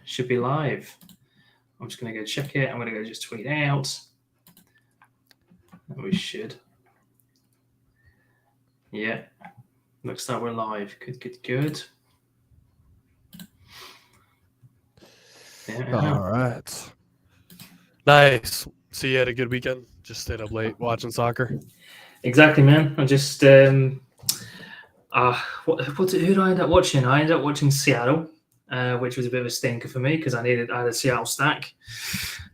Should be live. I'm just going to go check it. I'm going to go just tweet out. We should. Yeah. Looks like we're live. Good. Yeah. All right. Nice. So you had a good weekend? Just stayed up late watching soccer? Exactly, man. I just who did I end up watching? I ended up watching Seattle, which was a bit of a stinker for me because I had a Seattle stack,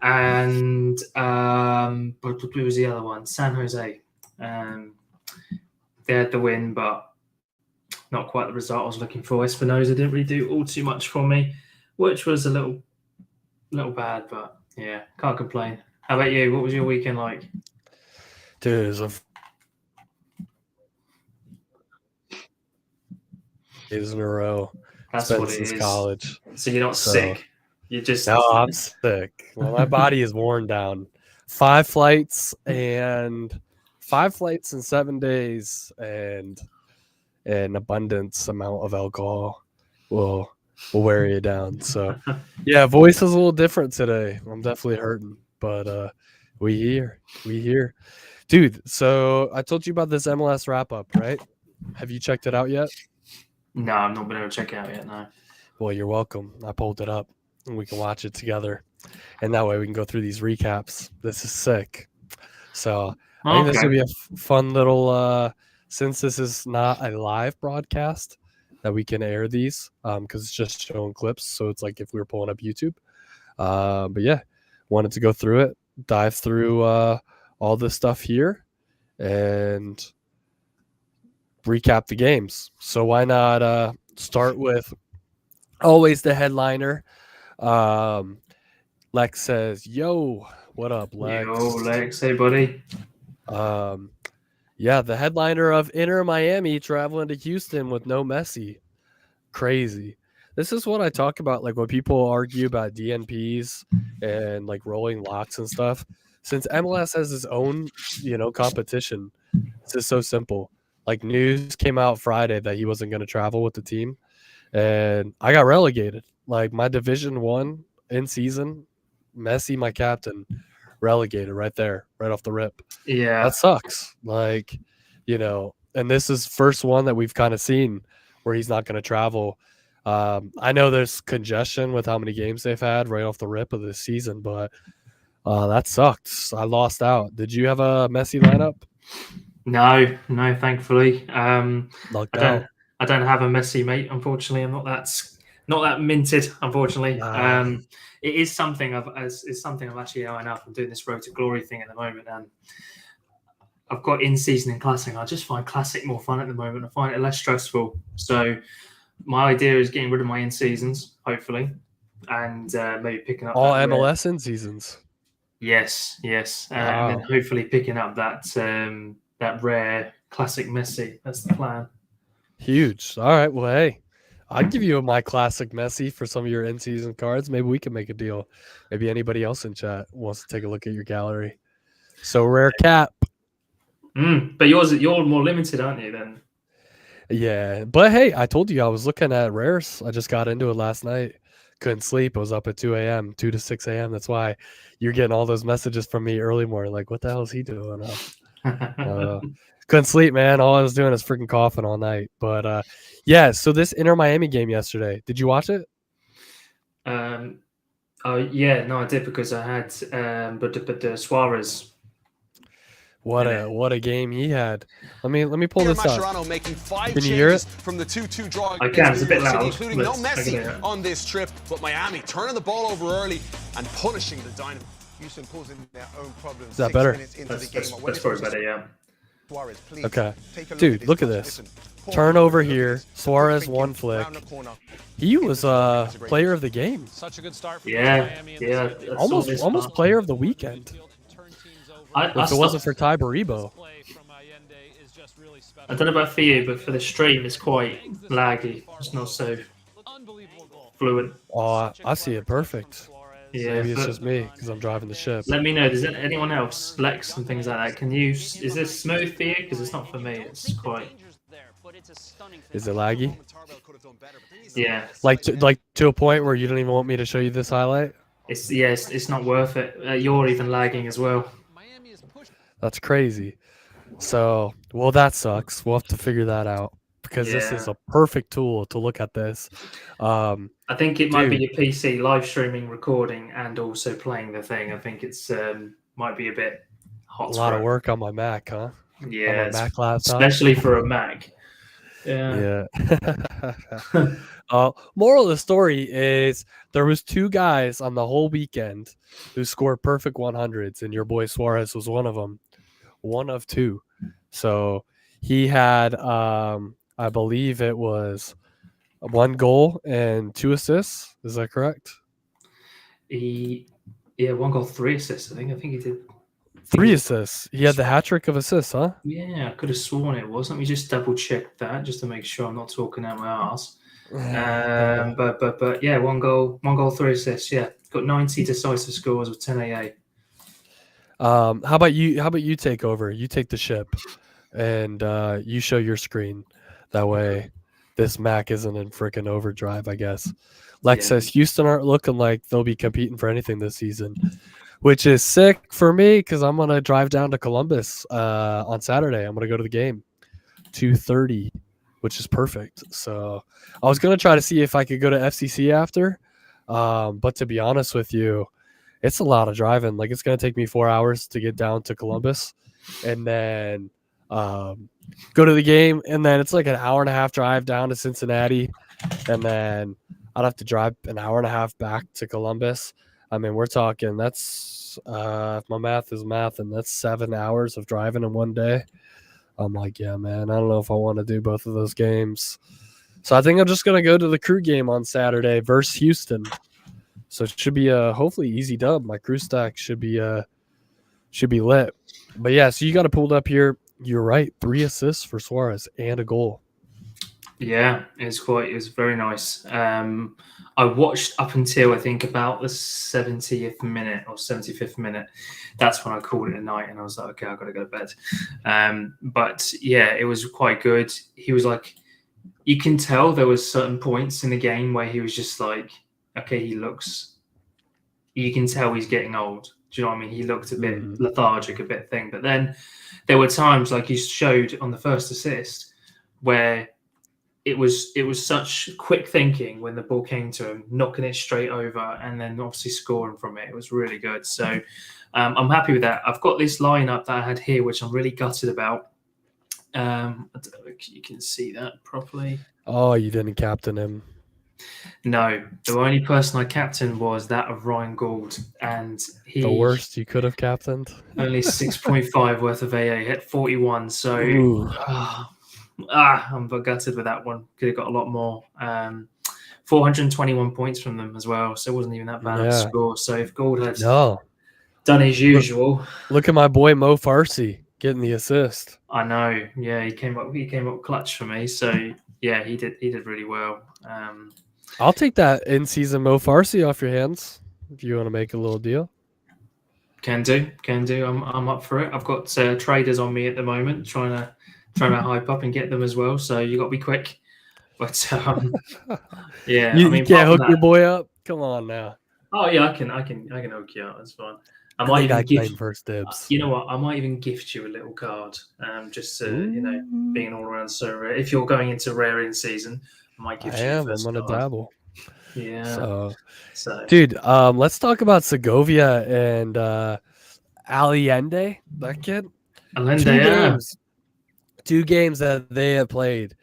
and but who was the other one? San Jose. They had the win, but not quite the result I was looking for. Espinosa didn't really do all too much for me, which was a little bad, but yeah, can't complain. How about you? What was your weekend like? Dude, it was days in a row. That's Spent what it since is. college. So you're not sick. You just No, I'm sick. Well, my body is worn down. 5 flights in 7 days, and an abundance amount of alcohol will wear you down. So yeah, voice is a little different today. I'm definitely hurting, but we here. Dude, so I told you about this MLS wrap up, right? Have you checked it out yet? No, I've not been able to check it out yet, no. Well, you're welcome. I pulled it up and we can watch it together. And that way we can go through these recaps. This is sick. So I think this would be a fun little since this is not a live broadcast that we can air these because it's just showing clips. So it's like if we were pulling up YouTube. But yeah, wanted to go through it, dive through all this stuff here and recap the games. So why not start with always the headliner. Lex says, yo, what up, Lex? Yo, Lex, hey, buddy. Yeah, the headliner of Inter Miami traveling to Houston with no Messi. Crazy. This is what I talk about, like when people argue about DNPs and like rolling locks and stuff. Since MLS has its own, competition, it's just so simple. Like news came out Friday that he wasn't going to travel with the team, and I got relegated. Like my Division 1 in season, Messi, my captain, relegated right there, right off the rip. Yeah. That sucks. Like, and this is first one that we've kind of seen where he's not going to travel. I know there's congestion with how many games they've had right off the rip of this season, but that sucked. I lost out. Did you have a Messi lineup? No, thankfully. Lucked out. I don't have a Messi, mate. Unfortunately, I'm not that minted. Unfortunately, it is something it's something I'm actually eyeing up. I'm doing this Road to Glory thing at the moment, and I've got in season and classic. I just find classic more fun at the moment. I find it less stressful. So my idea is getting rid of my in seasons, hopefully, and maybe picking up all MLS in seasons. Yes, and then hopefully picking up that rare classic Messi. That's the plan. Huge. All right. Well, hey, I'd give you my classic Messi for some of your in-season cards. Maybe we can make a deal. Maybe anybody else in chat wants to take a look at your gallery. So rare cap. But you're more limited, aren't you, then? Yeah. But hey, I told you I was looking at rares. I just got into it last night. Couldn't sleep. I was up at 2 a.m., 2 to 6 a.m. That's why you're getting all those messages from me early morning. Like, what the hell is he doing? Couldn't sleep, man. All I was doing is freaking coughing all night. But yeah, so this Inter Miami game yesterday, did you watch it? Yeah, no, I did because I had but Suarez. What a game he had. Let me pull this up. Can you hear it? From the 2-2 draw. I can. It's a bit loud. Including no Messi on this trip, but Miami turning the ball over early and punishing the Dynamo. Houston causing their own problems. Is that better? That's probably better, yeah. Suarez, please. Okay. Dude, look at this. Turnover here. Suarez one flick. He was player of the game. Such a good start for Miami. Yeah. Almost player of the weekend. If it wasn't for Ty Baribo. I don't know about for you, but for the stream, it's quite laggy. It's not so fluent. Oh, I see it perfect. Yeah, maybe it's just me because I'm driving the ship. Let me know. Does anyone else, Lex and things like that? Is this smooth for you? Because it's not for me. It's quite. Is it laggy? Yeah. Like to a point where you don't even want me to show you this highlight? It's not worth it. You're even lagging as well. That's crazy. So, well, that sucks. We'll have to figure that out because this is a perfect tool to look at this. I think it might be your PC live streaming, recording, and also playing the thing. I think it's might be a bit hot. A lot of work on my Mac, huh? Yeah, on my Mac laptop, especially for a Mac. Yeah. Moral of the story is there was 2 guys on the whole weekend who scored perfect 100s, and your boy Suarez was one of them. One of 2. So he had, I believe it was 1 goal and 2 assists. Is that correct? 1 goal, 3 assists. I think he did 3 assists. He had the hat trick of assists, huh? Yeah, I could have sworn it was. Let me just double check that just to make sure I'm not talking out my arse. But yeah, 1 goal, 3 assists. Yeah, got 90 decisive scores with 10 AA. How about you take over? You take the ship, and you show your screen. That way, this Mac isn't in freaking overdrive. I guess. Lex says Houston aren't looking like they'll be competing for anything this season, which is sick for me because I'm gonna drive down to Columbus on Saturday. I'm gonna go to the game, 2:30, which is perfect. So I was gonna try to see if I could go to FCC after, but to be honest with you, it's a lot of driving. Like it's gonna take me 4 hours to get down to Columbus, and then go to the game, and then it's like an hour and a half drive down to Cincinnati, and then I'd have to drive an hour and a half back to Columbus. I mean, we're talking that's if my math is math, and that's 7 hours of driving in one day. I'm like, yeah, man, I don't know if I want to do both of those games. So I think I'm just gonna go to the crew game on Saturday versus Houston. So it should be a hopefully easy dub. My crew stack should be lit. But yeah, so you got it pulled up here. You're right, 3 assists for Suarez and a goal. Yeah, it was very nice. I watched up until I think about the 70th minute or 75th minute. That's when I called it a night, and I was like, okay, I've got to go to bed. But yeah, it was quite good. He was like, you can tell there was certain points in the game where he was just like, okay, you can tell he's getting old. Do you know what I mean? He looked a bit lethargic, a bit thing. But then there were times, like you showed on the first assist, where it was such quick thinking when the ball came to him, knocking it straight over, and then obviously scoring from it. It was really good. So I'm happy with that. I've got this lineup that I had here, which I'm really gutted about. I don't know if you can see that properly. Oh, you didn't captain him. No, the only person I captained was that of Ryan Gould, and he the worst you could have captained. Only 6.5 worth of AA, hit 41. So I'm gutted with that one. Could have got a lot more. 421 points from them as well, so it wasn't even that bad of a score. So if Gould had done his usual, look at my boy Mo Farsi getting the assist. I know. Yeah, he came up clutch for me. So yeah, he did really well. I'll take that in-season Mo Farsi off your hands if you want to make a little deal. Can do. I'm up for it. I've got traders on me at the moment, trying to hype up and get them as well. So you got to be quick. But yeah, you can't hook your boy up. Come on now. Oh yeah, I can hook you up. That's fine. I might even gift first dibs. You know what? I might even gift you a little card. Just being all around so rare. If you're going into rare in season, I might gift you. I'm gonna dabble. Yeah. So dude, let's talk about Segovia and Allende. That kid. Allende, two games that they have played,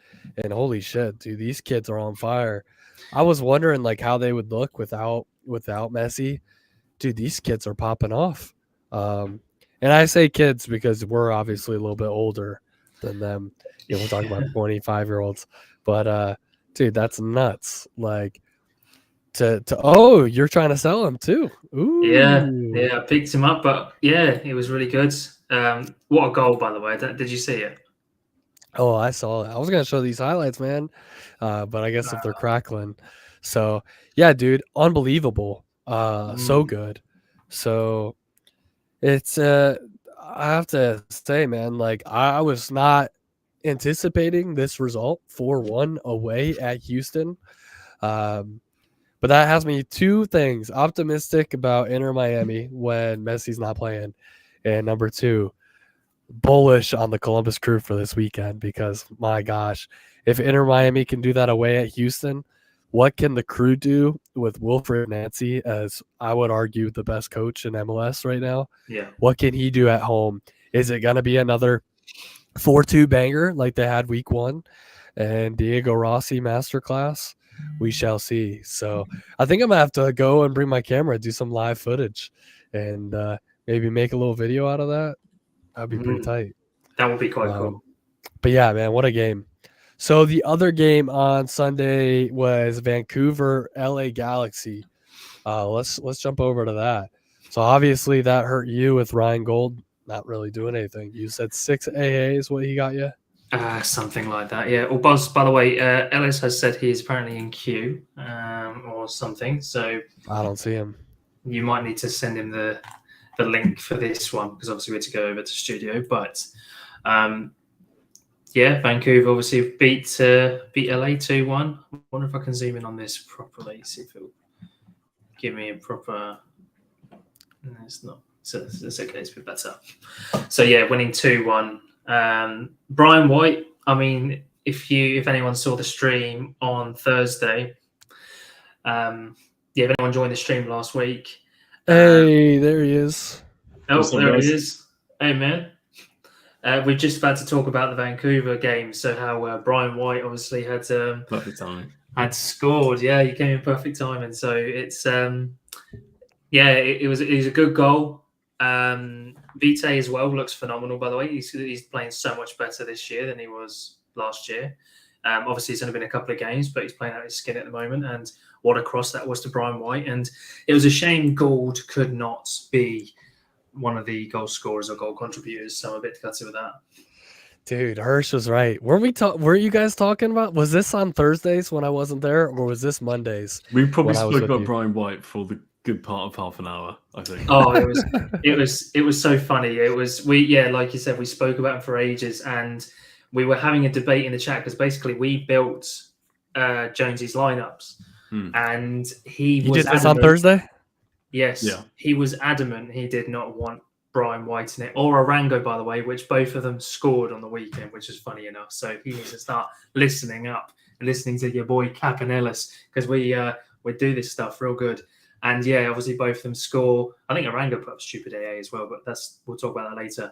and holy shit, dude, these kids are on fire. I was wondering like how they would look without Messi. Dude, these kids are popping off. And I say kids because we're obviously a little bit older than them. We're talking about 25-year-olds. But dude, that's nuts. Like you're trying to sell him too. Ooh. Yeah, I picked him up, but yeah, it was really good. What a goal, by the way. Did you see it? Oh, I saw it. I was gonna show these highlights, man. But I guess if they're crackling. So yeah, dude, unbelievable. So good. So it's I have to say, man, like I was not anticipating this result 4-1 away at Houston. But that has me two things: optimistic about Inter Miami when Messi's not playing, and number two, bullish on the Columbus Crew for this weekend, because my gosh, if Inter Miami can do that away at Houston, what can the Crew do with Wilfred Nancy, as I would argue the best coach in MLS right now? Yeah. What can he do at home? Is it going to be another 4-2 banger like they had week 1 and Diego Rossi masterclass? We shall see. So I think I'm gonna have to go and bring my camera, do some live footage, and maybe make a little video out of that. That'd be pretty tight. That would be quite cool. But yeah, man, what a game. So the other game on Sunday was Vancouver LA Galaxy. Let's jump over to that. So obviously that hurt you with Ryan Gold not really doing anything. You said 6 AA is what he got you? Something like that, yeah. Or Buzz, by the way, Ellis has said he's apparently in queue or something. So I don't see him. You might need to send him the link for this one, because obviously we had to go over to studio. But yeah, Vancouver obviously beat LA 2-1. I wonder if I can zoom in on this properly, see if it'll give me a proper. No, it's not. So it's okay. It's a bit better. So yeah, winning 2-1. Brian White, I mean, if anyone saw the stream on Thursday, if anyone joined the stream last week, hey, there he is. Oh, there he is. Hey, man. We're just about to talk about the Vancouver game. So how Brian White obviously had perfect timing. Had scored. Yeah, he came in perfect timing. So it's it was a good goal. Vite as well looks phenomenal, by the way. He's playing so much better this year than he was last year. Obviously, it's only been a couple of games, but he's playing out his skin at the moment. And what a cross that was to Brian White. And it was a shame Gould could not be one of the goal scorers or goal contributors. So I'm a bit gutted with that. Dude, Hirsch was right. Were you guys talking about? Was this on Thursdays when I wasn't there, or was this Mondays? We probably spoke about Brian White for the good part of half an hour, I think. Oh, it was so funny. Like you said, we spoke about him for ages, and we were having a debate in the chat because basically we built Jonesy's lineups, and you did this on Thursday. Yes, yeah. He was adamant he did not want Brian White in it, or Arango, by the way, which both of them scored on the weekend, which is funny enough. So he needs to start listening to your boy Cap and Ellis, because we do this stuff real good. And yeah, obviously both of them score. I think Arango put up stupid AA as well, but we'll talk about that later.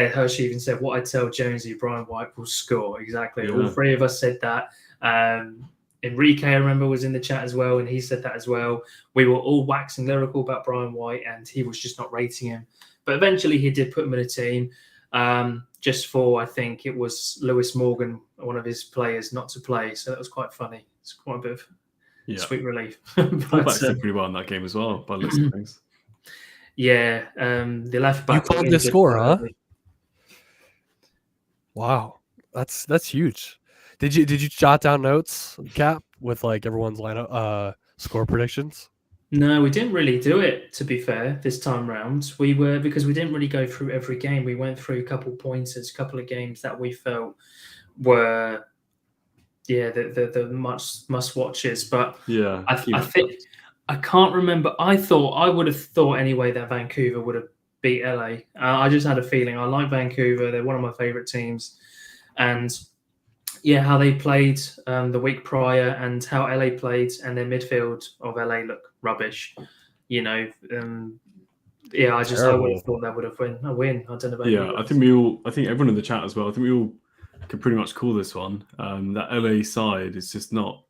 Hershey even said, "What I tell Jonesy, Brian White will score." Exactly. Yeah. All three of us said that. Enrique, I remember, was in the chat as well, and he said that as well. We were all waxing lyrical about Brian White, and he was just not rating him. But eventually he did put him in a team, just for, I think it was Lewis Morgan, one of his players, not to play. So that was quite funny. It's quite a bit of sweet relief. Fullbacks did pretty well in that game as well, by the looks of things. Yeah, the left back. You called the score, huh? Wow, that's huge. Did you jot down notes, Cap, with like everyone's lineup score predictions? No, we didn't really do it, to be fair, this time round. Because we didn't really go through every game. We went through a couple pointers, a couple of games that we felt were the must watches. But yeah, I think I can't remember. I would have thought anyway that Vancouver would have beat LA. I just had a feeling. I like Vancouver. They're one of my favorite teams, and how they played the week prior and how LA played, and their midfield of LA looked rubbish. I would have thought that would have been a win. I don't know about you. I think everyone in the chat as well. I think we all could pretty much call this one. That LA side is just not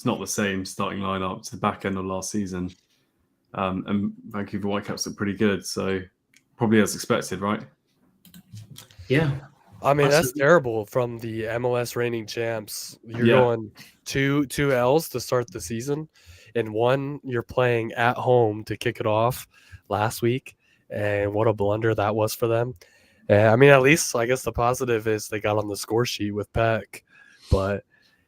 the same starting lineup to the back end of last season. And Vancouver Whitecaps look pretty good, so probably as expected, right? Yeah. I mean, that's terrible from the MLS reigning champs. You're going two L's to start the season, and one you're playing at home to kick it off last week. And what a blunder that was for them. I mean, at least I guess the positive is they got on the score sheet with Peck. But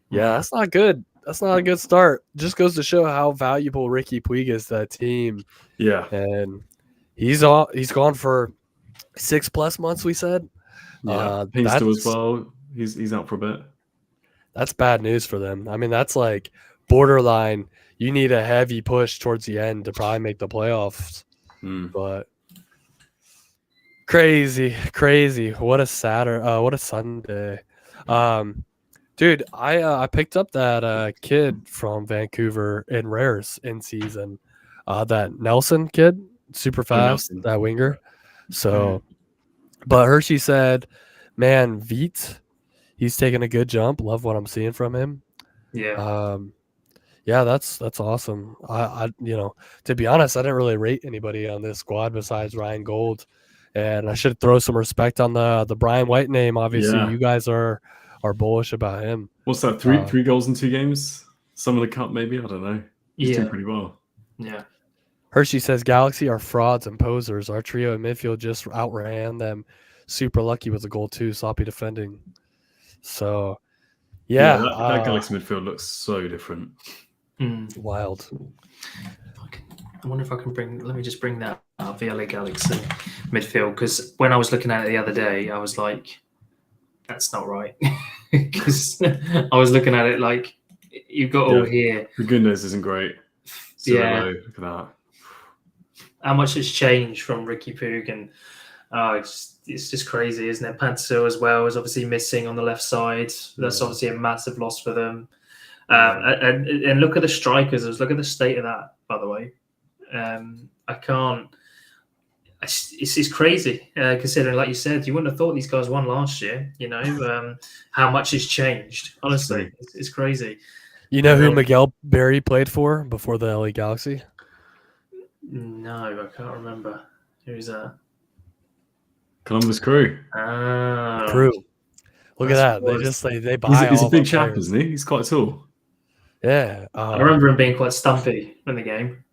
yeah, that's not good. That's not a good start. Just goes to show how valuable Ricky Puig is to that team. Yeah. And he's gone for 6+ months, we said. Pinster as well. He's out for a bit. That's bad news for them. I mean, that's like borderline. You need a heavy push towards the end to probably make the playoffs. But crazy. What a Saturday. What a Sunday. Dude, I picked up that kid from Vancouver in rares in season. That Nelson kid, super fast, that winger. So, but Hershey said, man, Veet, he's taking a good jump. Love what I'm seeing from him. Yeah. Yeah, that's awesome. I to be honest, I didn't really rate anybody on this squad besides Ryan Gold, and I should throw some respect on the Brian White name. Obviously, you guys are bullish about him. What's that? Three goals in 2 games? Some of the cup, maybe. I don't know. He's doing pretty well. Yeah. Hershey says Galaxy are frauds and posers. Our trio in midfield just outran them. Super lucky with the goal too. Sloppy defending. So, yeah, that Galaxy midfield looks so different. Wild. I wonder if I can let me just bring that up, the LA Galaxy midfield, because when I was looking at it the other day, I was like, that's not right. Because I was looking at it like, you've got all here. The goodness isn't great. Look at that. How much has changed from Ricky Poog, and it's just crazy, isn't it? Panso as well is obviously missing on the left side. That's obviously a massive loss for them. And look at the strikers. Look at the state of that, by the way. I can't. It's crazy considering, like you said, you wouldn't have thought these guys won last year. You know how much has changed. Honestly, it's crazy. You know who Miguel Berry played for before the LA Galaxy? No, I can't remember. Who's that? Columbus Crew. Crew. Look at that. They buy. He's a big chap, isn't he? He's quite tall. Yeah. I remember him being quite stumpy in the game.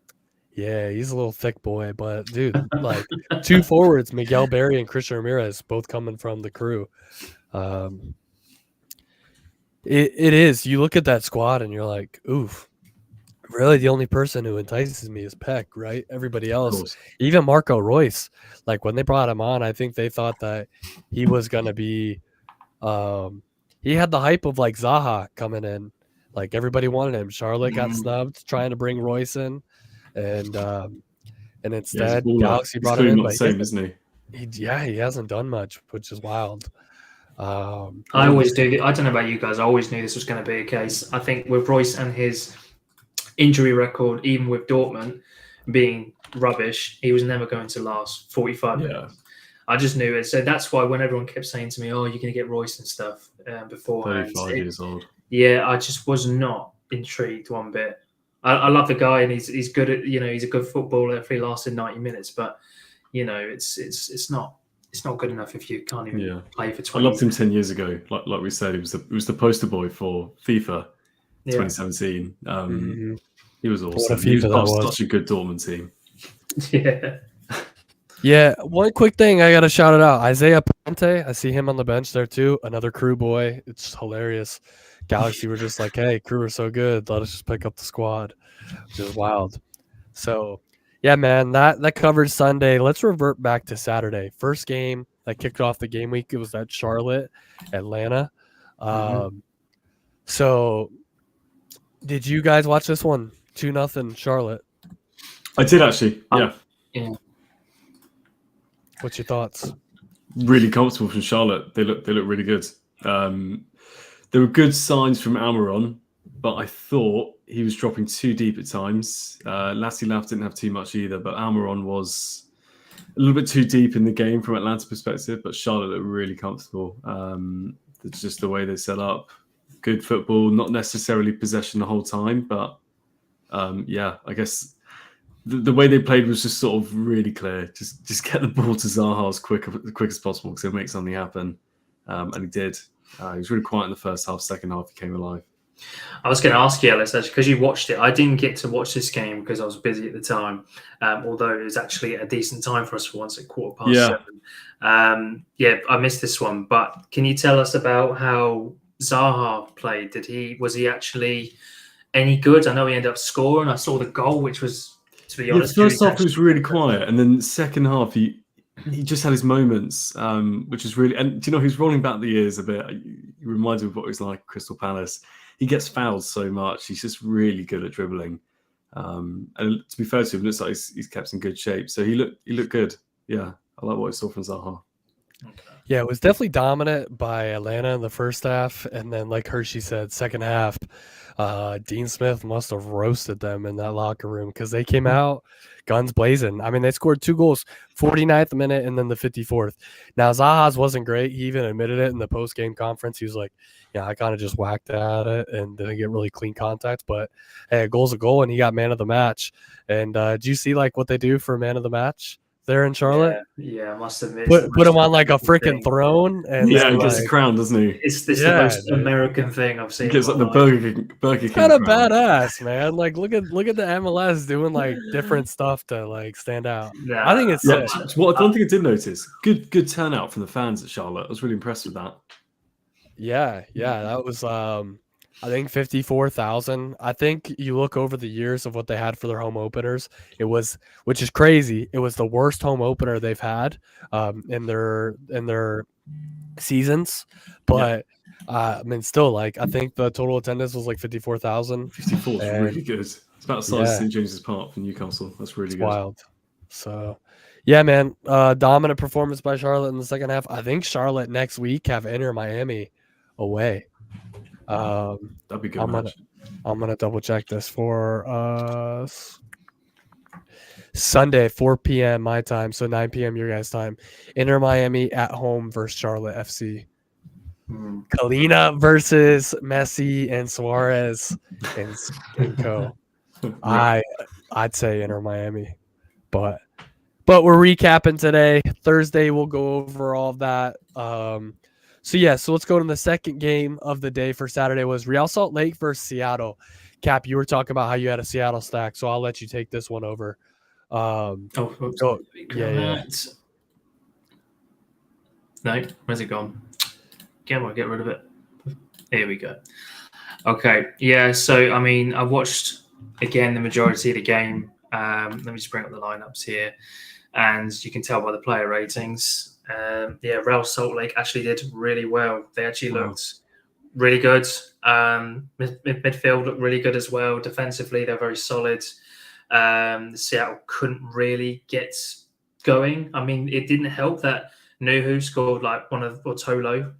Yeah, he's a little thick boy, but dude, like 2 forwards, Miguel Berry and Christian Ramirez, both coming from the Crew. It is. You look at that squad and you're like, oof. Really, the only person who entices me is Peck, right? Everybody else, even Marco Royce, like when they brought him on, I think they thought that he was going to be he had the hype of like Zaha coming in. Like everybody wanted him. Charlotte got snubbed trying to bring Royce in. And instead, Galaxy brought him in. Not the same, isn't he? He hasn't done much, which is wild. I always do. I don't know about you guys. I always knew this was going to be a case. I think with Royce and his injury record, even with Dortmund being rubbish, he was never going to last 45 minutes. I just knew it. So that's why when everyone kept saying to me, "Oh, you're going to get Royce and stuff," before 35 years old. Yeah, I just was not intrigued one bit. I love the guy, and he's good at, he's a good footballer if he lasted 90 minutes. But it's not good enough if you can't even play for 20. I loved him 10 years ago. Like we said, he was the poster boy for FIFA 2017. He was awesome. He was such a good Dortmund team. Yeah. Yeah. One quick thing, I gotta shout it out. Isaiah Ponte, I see him on the bench there too. Another Crew boy. It's hilarious. Galaxy were just like, hey, Crew are so good. Let us just pick up the squad, which is wild. So, yeah, man, that covered Sunday. Let's revert back to Saturday. First game that kicked off the game week, it was that Charlotte-Atlanta. So, did you guys watch this one? 2-0 Charlotte. I did actually, yeah. What's your thoughts? Really comfortable from Charlotte. They look really good. There were good signs from Almiron, but I thought he was dropping too deep at times. Lassie Laugh didn't have too much either, but Almiron was a little bit too deep in the game from Atlanta's perspective, but Charlotte looked really comfortable. It's just the way they set up. Good football, not necessarily possession the whole time, but I guess the way they played was just sort of really clear. Just get the ball to Zaha as quick as possible because he'll make something happen. And he did. He was really quiet in the first half. Second half, he came alive. I was going to ask you, Alice, actually, because you watched it. I didn't get to watch this game because I was busy at the time, although it was actually a decent time for us for once at 7:15. I missed this one. But can you tell us about how Zaha played? Was he actually any good? I know he ended up scoring. I saw the goal, which was, to be honest, the first half he was really quiet, and then the second half he he just had his moments, which is really. And do you know he's rolling back the years a bit? He reminds me of what he was like at Crystal Palace. He gets fouled so much. He's just really good at dribbling. And to be fair to him, it looks like he's kept in good shape. So he looked good. Yeah, I like what I saw from Zaha. Okay. Yeah, it was definitely dominant by Atlanta in the first half, and then like Hershey said, second half, Dean Smith must have roasted them in that locker room because they came out guns blazing. I mean, they scored 2 goals, 49th minute and then the 54th. Now Zaha's wasn't great. He even admitted it in the post game conference. He was like, "Yeah, I kind of just whacked at it and didn't get really clean contact, but hey, a goal's a goal," and he got man of the match. And do you see like what they do for man of the match there in Charlotte? Yeah, I must admit. Put him on like a freaking throne, and Yeah, then, he gets like, the crown, doesn't he? It's the most American thing I've seen. He gives like the Burger King kind of crown. badass, man. Like look at the MLS doing like different stuff to like stand out. I think it's sick. Well, one thing I did notice, good turnout from the fans at Charlotte. I was really impressed with that. Yeah, that was I think 54,000. I think you look over the years of what they had for their home openers, it was, which is crazy, it was the worst home opener they've had in their seasons. But I mean, still, like I think the total attendance was like 54,000. 54 is really good. It's about the size of St. James's Park for Newcastle. That's really good. Wild. So, yeah, man, dominant performance by Charlotte in the second half. I think Charlotte next week have Inter Miami away. That'd be good. I'm gonna double check this for us. Sunday, 4 p.m. my time, so 9 p.m. your guys' time. Inter Miami at home versus Charlotte FC. Kalina versus Messi and Suarez and co. I'd say Inter Miami, but we're recapping today. Thursday we'll go over all of that. So let's go to the second game of the day for Saturday was Real Salt Lake versus Seattle. Cap, you were talking about how you had a Seattle stack, so I'll let you take this one over. No, where's it gone? Again, I'll get rid of it. Here we go. Okay, yeah. So I mean, I watched again the majority of the game. Let me just bring up the lineups here, and you can tell by the player ratings. Real Salt Lake actually did really well. They actually looked really good. Midfield looked really good as well. Defensively, they're very solid. Seattle couldn't really get going. I mean, it didn't help that Nuhu scored Tolo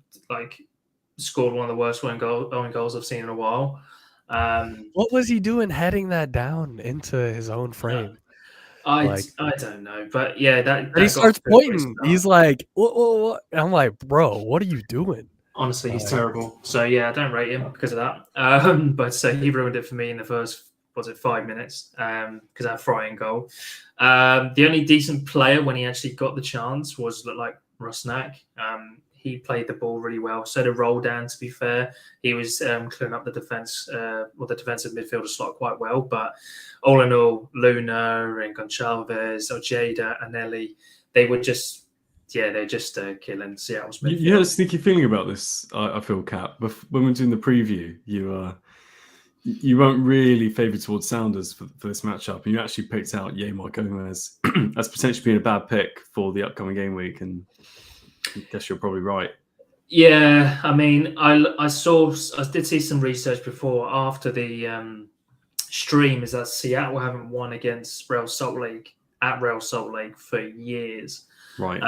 scored one of the worst own goals I've seen in a while. What was he doing heading that down into his own frame? I don't know, but yeah, that he starts pointing. He's like, what? And I'm like, bro, what are you doing? Honestly, he's terrible. So yeah, I don't rate him because of that. But he ruined it for me in the first 5 minutes because that frying goal. The only decent player when he actually got the chance was like Rusnak. He played the ball really well. So did Roldan, to be fair. He was clearing up the defense, the defensive midfielder slot quite well. But all in all, Luna and Goncalves, Ojeda, Anelli, they were just, they're just killing Seattle's midfield. You had a sneaky feeling about this, I feel, Cap. When we were doing the preview, you weren't really favoured towards Sounders for this matchup. And you actually picked out Yamar Gomez as potentially being a bad pick for the upcoming game week. And I guess you're probably right. Yeah, I mean, I did see some research before after the stream is that Seattle haven't won against Real Salt Lake at Real Salt Lake for years. Right.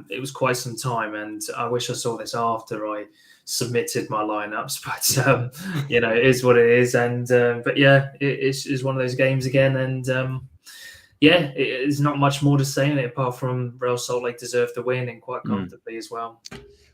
It was quite some time, and I wish I saw this after I submitted my lineups, but it is what it is. And but yeah, it's one of those games again, and there's not much more to say in it apart from Real Salt Lake deserved the win and quite comfortably as well.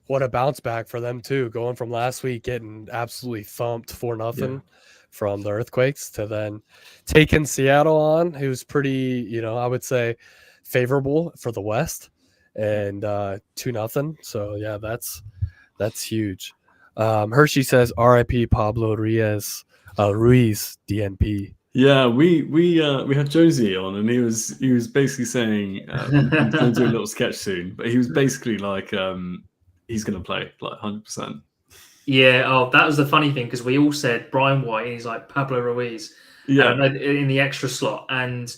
What a bounce back for them too, going from last week getting absolutely thumped 4-0 from the Earthquakes to then taking Seattle on, who's pretty, I would say favorable for the West, and 2-0. So yeah, that's huge. Hershey says R.I.P. Pablo Ruiz, DNP. Yeah, we had Josie on, and he was basically saying he's going to do a little sketch soon, but he was basically like he's going to play like 100%. Yeah, that was the funny thing because we all said Brian White, and he's like Pablo Ruiz, in the extra slot, and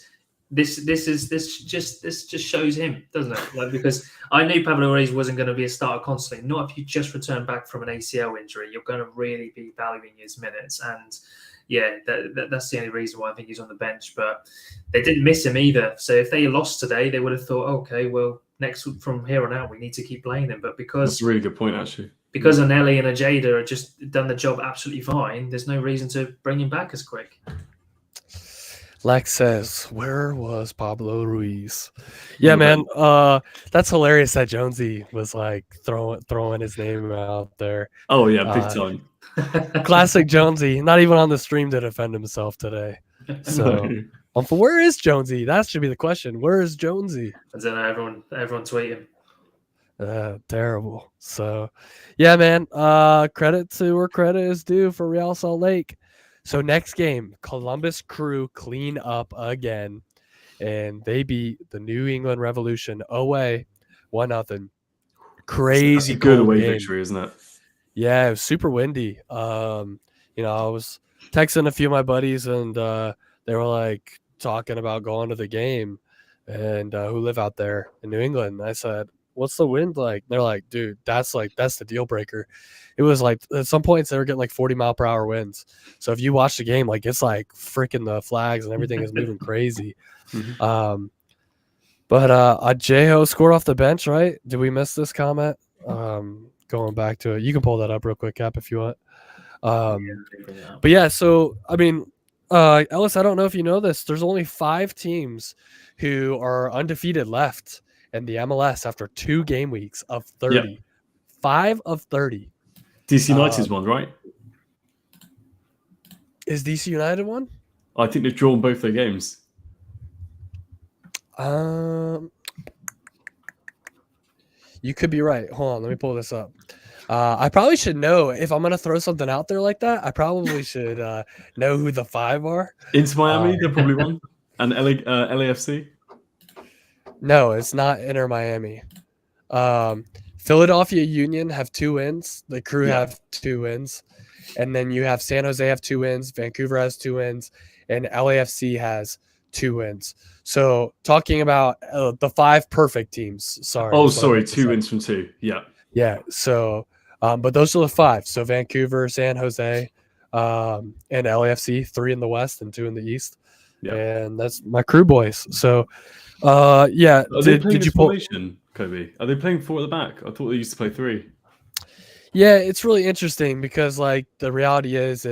this just shows him, doesn't it? Like, because I knew Pablo Ruiz wasn't going to be a starter constantly. Not if you just return back from an ACL injury, you're going to really be valuing his minutes. And yeah, that's the only reason why I think he's on the bench. But they didn't miss him either. So if they lost today, they would have thought, okay, well, next from here on out, we need to keep playing him. But because that's a really good point, actually. Because Anelli and Ajeda are just done the job absolutely fine, there's no reason to bring him back as quick. Lex says, where was Pablo Ruiz? Yeah, man. That's hilarious that Jonesy was like throwing his name out there. Oh yeah, big time. Classic Jonesy. Not even on the stream to defend himself today. So where is Jonesy? That should be the question. Where is Jonesy? I don't know, everyone tweet him. Terrible. So yeah, man. Credit to where credit is due for Real Salt Lake. So next game, Columbus Crew clean up again, and they beat the New England Revolution away, 1-0. Crazy, that's a good away game. Victory, isn't it? Yeah, it was super windy. I was texting a few of my buddies, and they were like talking about going to the game, and who live out there in New England. And I said, what's the wind like? They're like, dude, that's the deal breaker. It was like at some points they were getting like 40-mile-per-hour winds. So if you watch the game, like it's like freaking the flags and everything is moving crazy. But Ajejo scored off the bench, right? Did we miss this comment? Going back to it, you can pull that up real quick, Cap, if you want. But yeah, so I mean, Ellis, I don't know if you know this. There's only 5 teams who are undefeated left in the MLS after 2 game weeks of 30. Yep. 5 of 30. DC United's one, right? Is DC United one? I think they've drawn both their games. You could be right. Hold on, let me pull this up. I probably should know if I'm going to throw something out there like that. I probably should know who the 5 are. Inter Miami, they're probably one. And LAFC? No, it's not Inter Miami. Philadelphia Union have 2 wins. The Crew have 2 wins. And then you have San Jose have 2 wins. Vancouver has 2 wins. And LAFC has 2 wins. So talking about the 5 perfect teams. Sorry. Oh, sorry. 2 wins from 2. Yeah. Yeah. So, but those are the 5. So Vancouver, San Jose, and LAFC, 3 in the West and 2 in the East. Yeah. And that's my Crew boys. So, yeah. Did you pull Kobe? Are they playing 4 at the back? I thought they used to play 3. Yeah, it's really interesting because like the reality is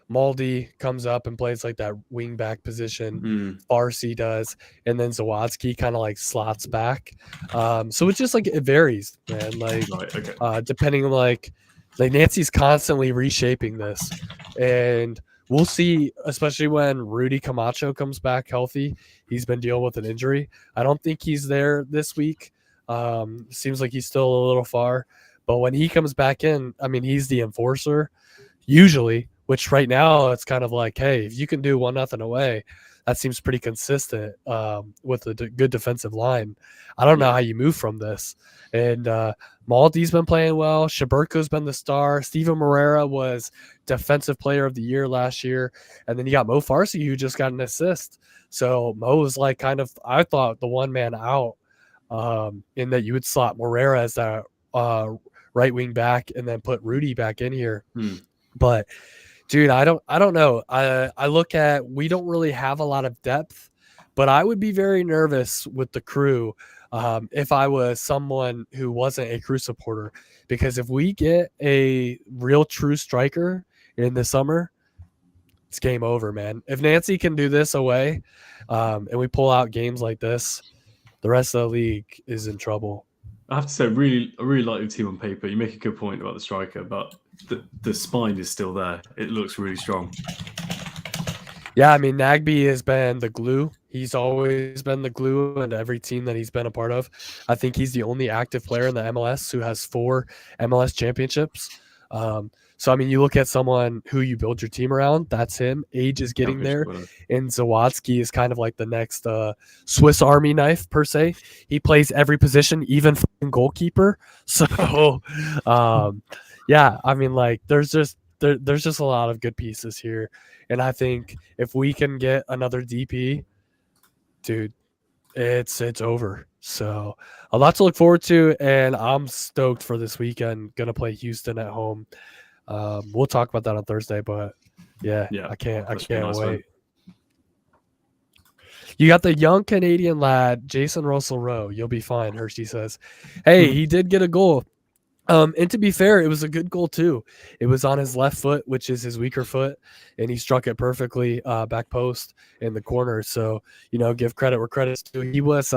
Maldi comes up and plays like that wing back position. Farsi does, and then Zawadzki kind of like slots back. So it's just like it varies, man. Like depending on like Nancy's constantly reshaping this, and we'll see, especially when Rudy Camacho comes back healthy. He's been dealing with an injury. I don't think he's there this week. Seems like he's still a little far. But when he comes back in, I mean, he's the enforcer usually, which right now it's kind of like, hey, if you can do 1-0 away, that seems pretty consistent with a good defensive line. I don't know how you move from this. And Maldi's been playing well. Shaburko's been the star. Steven Moreira was Defensive Player of the Year last year. And then you got Mo Farsi, who just got an assist. So Mo was like kind of, I thought, the one man out in that you would slot Moreira as that right wing back and then put Rudy back in here. But dude, I don't know. I look at, we don't really have a lot of depth, but I would be very nervous with the Crew if I was someone who wasn't a Crew supporter, because if we get a real true striker in the summer, it's game over, man. If Nancy can do this away and we pull out games like this, the rest of the league is in trouble. I have to say, I really like the team on paper. You make a good point about the striker, but the spine is still there. It looks really strong. Yeah, I mean, Nagby has been the glue. He's always been the glue in every team that he's been a part of. I think he's the only active player in the MLS who has 4 MLS championships. So, I mean, you look at someone who you build your team around, that's him. Age is getting there. And Zawadzki is kind of like the next Swiss Army knife, per se. He plays every position, even goalkeeper. So, yeah, I mean, like, there's just a lot of good pieces here. And I think if we can get another DP, dude, it's over. So a lot to look forward to, and I'm stoked for this weekend. Gonna play Houston at home. We'll talk about that on Thursday, but yeah, I can't nice wait. one. You got the young Canadian lad, Jason Russell Rowe. You'll be fine, Hershey says. Hey, he did get a goal. And to be fair, it was a good goal too. It was on his left foot, which is his weaker foot, and he struck it perfectly back post in the corner. So, give credit where credit's due. He was,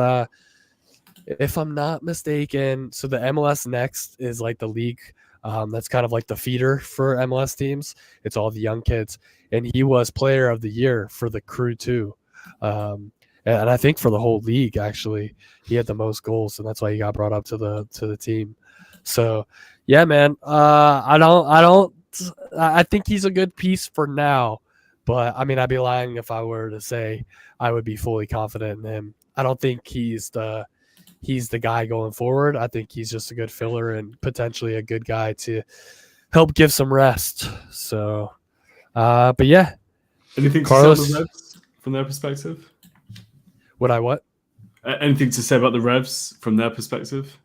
if I'm not mistaken, so the MLS Next is like the league that's kind of like the feeder for MLS teams. It's all the young kids, and he was player of the year for the Crew too. And I think for the whole league, actually, he had the most goals, and that's why he got brought up to the team. So, yeah, man, I think he's a good piece for now, but I mean, I'd be lying if I were to say I would be fully confident in him. I don't think he's the guy going forward. I think he's just a good filler and potentially a good guy to help give some rest. So, but yeah. Anything Carlos, to say about the Revs from their perspective? Would I what? Anything to say about the Revs from their perspective?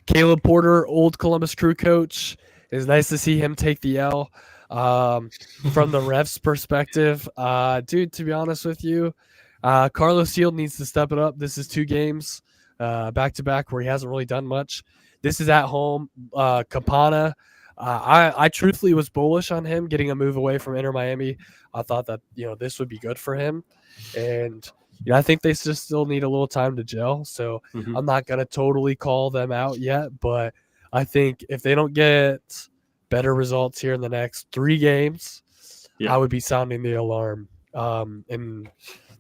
Caleb Porter, old Columbus Crew coach. It's nice to see him take the L. From the Revs perspective, dude, to be honest with you, Carlos Field needs to step it up. This is 2 games back to back where he hasn't really done much. This is at home. Campana, I truthfully was bullish on him getting a move away from Inter Miami. I thought that this would be good for him, and I think they just still need a little time to gel. So I'm not gonna totally call them out yet, but I think if they don't get better results here in the next 3 games, I would be sounding the alarm. And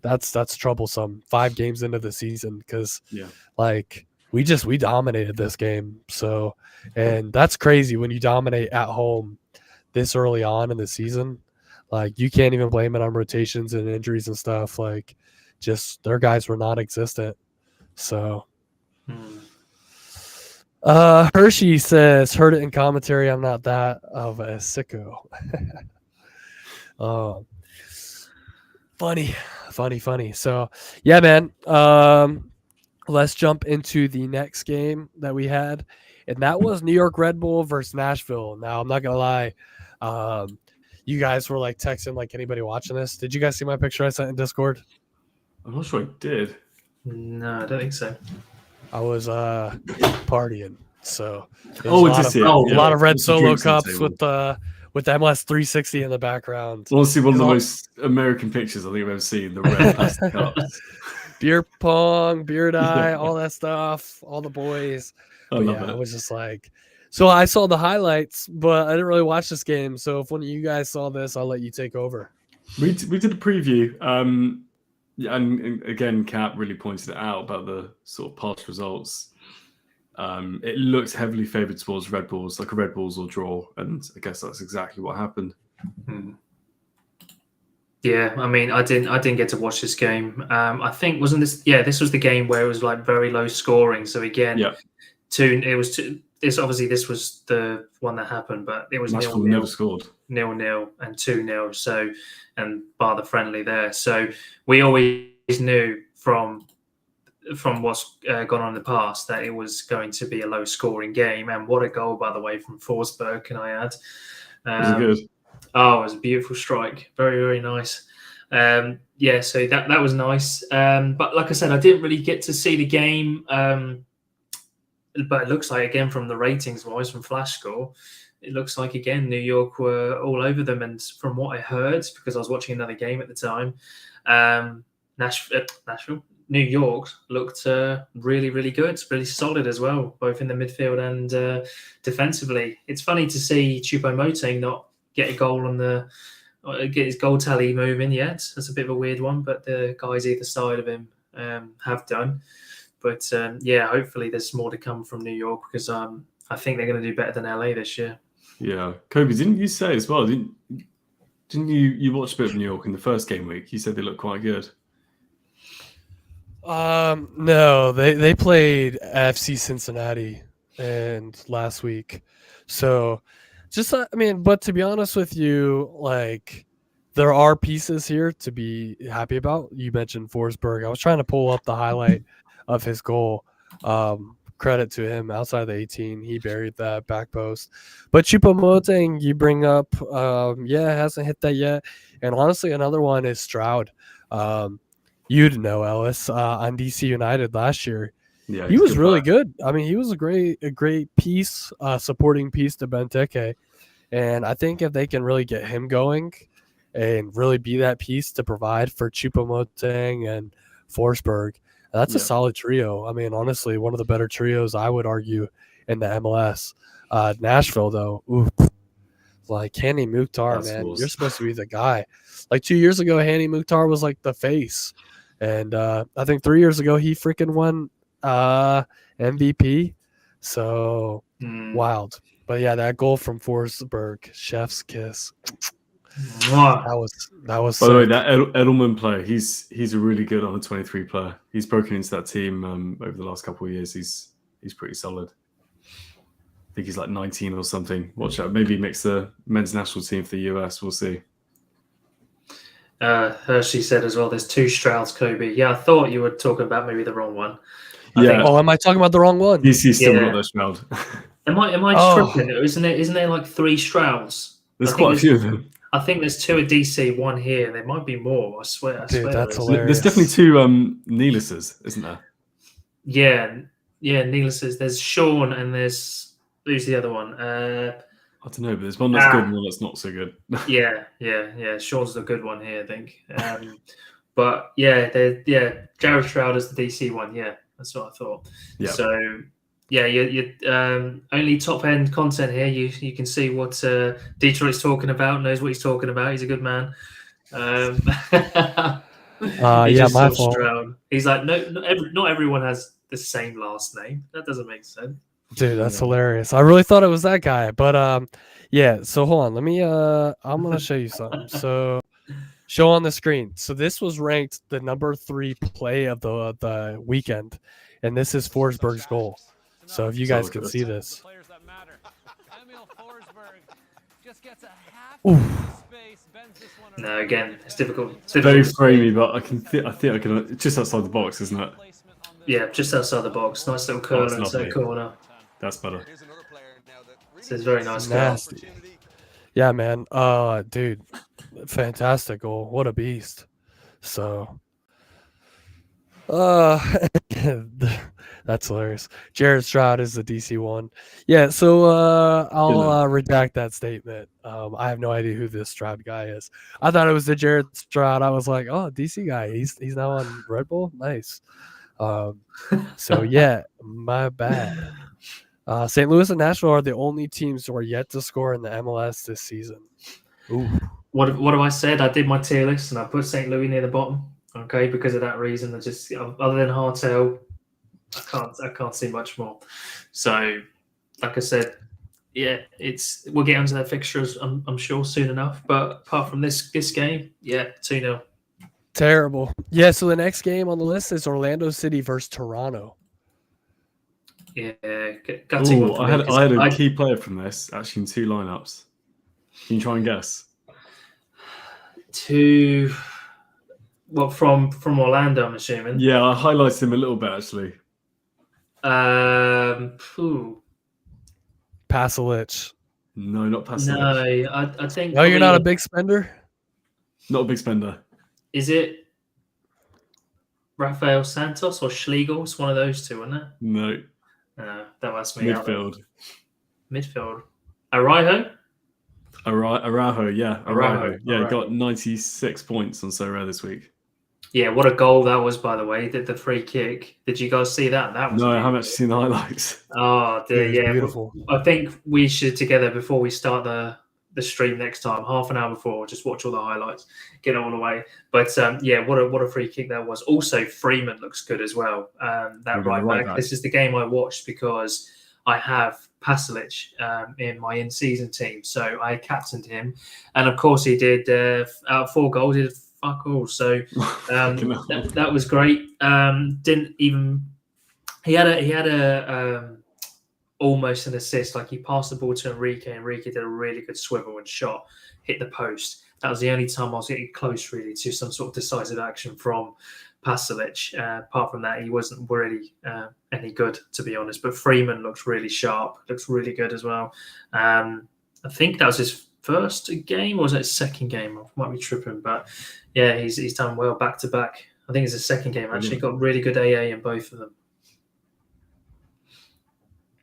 that's troublesome 5 games into the season because we dominated this game. So, and that's crazy when you dominate at home this early on in the season. Like, you can't even blame it on rotations and injuries and stuff. Like, just their guys were non-existent. So Hershey says, heard it in commentary, I'm not that of a sicko. Funny. So yeah, man. Let's jump into the next game that we had, and that was New York Red Bull versus Nashville. Now, I'm not gonna lie, you guys were like texting like anybody watching this. Did you guys see my picture I sent in Discord? I'm not sure I did. No, I don't think so. I was partying, so a lot of red Solo cups with the MLS 360 in the background. Honestly, one of the most American pictures I think I've ever seen. The red plastic cups, beer pong, beer dye, all that stuff, all the boys. I was just like, so I saw the highlights, but I didn't really watch this game. So if one of you guys saw this, I'll let you take over. We did a preview. And again, Cap really pointed it out about the sort of past results. It looked heavily favoured towards Red Bulls, like a Red Bulls or draw, and I guess that's exactly what happened. Yeah, I mean, I didn't get to watch this game. I think wasn't this? Yeah, this was the game where it was like very low scoring. So again, This obviously this was the one that happened, but it was Nashville 0-0, never scored 0-0 and 2-0. So, and bar the friendly there. So we always knew from what's gone on in the past that it was going to be a low scoring game. And what a goal, by the way, from Forsberg, can I add? Was it good? Oh, it was a beautiful strike. Very, very nice. So that was nice. But like I said, I didn't really get to see the game. But it looks like, again, from the ratings-wise, from Flash Score, it looks like, again, New York were all over them. And from what I heard, because I was watching another game at the time, New York looked really, really good, really solid as well, both in the midfield and defensively. It's funny to see Choupo-Moting not get a goal get his goal tally moving yet. That's a bit of a weird one, but the guys either side of him have done. But hopefully there's more to come from New York because I think they're going to do better than LA this year. Yeah, Kobe, didn't you say as well? Didn't you watch a bit of New York in the first game week? You said they looked quite good. No, they played FC Cincinnati and last week, so just but to be honest with you, like there are pieces here to be happy about. You mentioned Forsberg. I was trying to pull up the highlight of his goal. Credit to him. Outside the 18, he buried that back post. But Choupo-Moting, you bring up, hasn't hit that yet. And honestly, another one is Stroud. You'd know Ellis on DC United last year. Yeah, He was really good. I mean, he was a great piece, supporting piece to Benteke. And I think if they can really get him going and really be that piece to provide for Choupo-Moting and Forsberg, that's a solid trio. I mean, honestly, one of the better trios, I would argue, in the MLS. Nashville, though, like Hani Mukhtar, That's man, awesome. you're supposed to be the guy. Like 2 years ago, Hani Mukhtar was like the face. And I think 3 years ago, he freaking won MVP. So, wild. But yeah, that goal from Forsberg, chef's kiss. That was. By the way, that Edelman player, he's a really good under 23 player. He's broken into that team over the last couple of years. He's pretty solid. I think he's like 19 or something. Watch out, maybe he makes the men's national team for the US. We'll see. Hershey said as well, there's 2 Strouds, Kobe. Yeah, I thought you were talking about maybe the wrong one. Am I talking about the wrong one? DC's still got their Stroud. Am I tripping? Isn't there like 3 Strouds? There's quite a few of them. I think there's 2 at DC, 1 here. There might be more. I swear. Dude, that's hilarious. There's definitely 2 Neelises, isn't there? Yeah, Neelises. There's Sean and there's who's the other one? I don't know, but there's one that's good and one that's not so good. yeah. Sean's the good one here, I think. But Jared Stroud is the DC one. Yeah, that's what I thought. Yeah. So yeah, you only top end content here. You can see what Detroit's talking about. Knows what he's talking about. He's a good man. My fault. Stroud. He's like, not everyone has the same last name. That doesn't make sense. Dude, that's hilarious. I really thought it was that guy, but so hold on. Let me I'm gonna show you something. So show on the screen. So this was ranked the number 3 play of the weekend, and this is Forsberg's goal. So if you guys can see this. No, again, it's difficult. It's very framey, but I think I can. Just outside the box, isn't it? Yeah, just outside the box. Nice little curler inside corner. That's better. So it's very nice. Nasty. Yeah, man. Dude, fantastic goal. What a beast. So, that's hilarious. Jared Stroud is the DC one. Yeah, so I'll redact that statement. I have no idea who this Stroud guy is. I thought it was the Jared Stroud. I was like, oh, DC guy. He's now on Red Bull. Nice. So yeah, my bad. St. Louis and Nashville are the only teams who are yet to score in the MLS this season. Ooh. What have I said? I did my tier list and I put St. Louis near the bottom. Okay, because of that reason. I just other than Hartel, I can't see much more. So, like I said, yeah, we'll get onto that fixtures I'm sure soon enough. But apart from this game, 2-0. Terrible. Yeah, so the next game on the list is Orlando City versus Toronto. Yeah, Ooh, I had a key player from this actually in 2 lineups. Can you try and guess? From Orlando, I'm assuming. Yeah, I highlighted him a little bit actually. Pasalic. No, not Pasalic. No, I think. No, you're not a big spender? Not a big spender. Is it Rafael Santos or Schlegel? It's one of those 2, isn't it? No. That must be Midfield. Araujo? Araujo, yeah. Araujo. Yeah, he got 96 points on So Rare this week. Yeah, what a goal that was, by the way. The free kick. Did you guys see that? That was no, I haven't actually seen the highlights. Oh, dear, yeah. Beautiful. I think we should together before we start the stream next time, half an hour before, just watch all the highlights, get it all away. But what a free kick that was. Also, Freeman looks good as well. That right back. This is the game I watched because I have Pasalic in my in-season team, so I captained him, and of course he did. Out of 4 goals, he did fuck all. So that was great. Didn't even. He had a almost an assist. Like he passed the ball to Enrique. Enrique did a really good swivel and shot, hit the post. That was the only time I was getting close, really, to some sort of decisive action from Pasalic. Apart from that, he wasn't really any good, to be honest. But Freeman looks really sharp, looks really good as well. I think that was his first game, or was it his second game? I might be tripping, but yeah, he's done well back to back. I think it's his second game, actually. Got really good AA in both of them.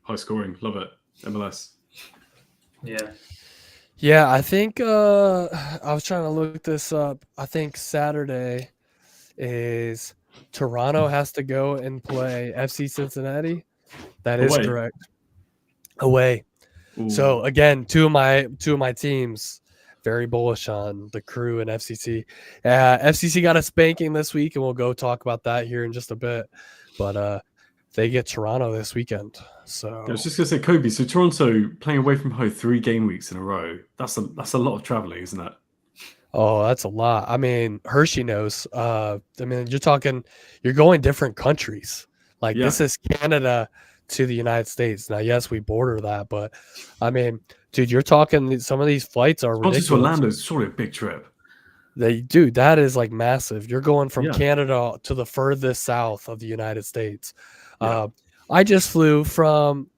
High scoring, love it. MLS. Yeah. Yeah, I think I was trying to look this up. I think Saturday is Toronto has to go and play FC Cincinnati. That is Away. correct. Away. Ooh. So again, two of my teams very bullish on the Crew and FCC. FCC got a spanking this week, and we'll go talk about that here in just a bit. But they get Toronto this weekend. So I was just going to say, Kobe, so Toronto playing away from home 3 game weeks in a row. That's a lot of traveling, isn't it? oh, that's a lot. I mean, Hershey knows. I mean, you're going different countries. Like this is Canada to the United States. Now, yes, we border that, but I mean, dude, you're talking some of these flights are ridiculous. To Orlando is surely a big trip. Dude, that is like massive. You're going from Canada to the furthest south of the United States. Yeah. I just flew from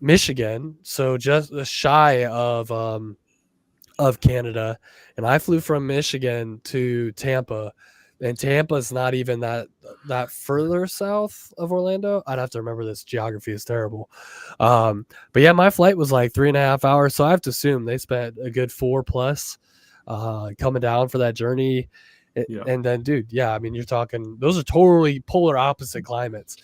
Michigan, so just shy of Canada, and I flew from Michigan to Tampa, and Tampa's not even that further south of Orlando. I'd have to remember this. Geography is terrible. But yeah, my flight was like 3.5 hours, so I have to assume they spent a good 4+ coming down for that journey. And then, dude, yeah, I mean, you're talking, those are totally polar opposite climates.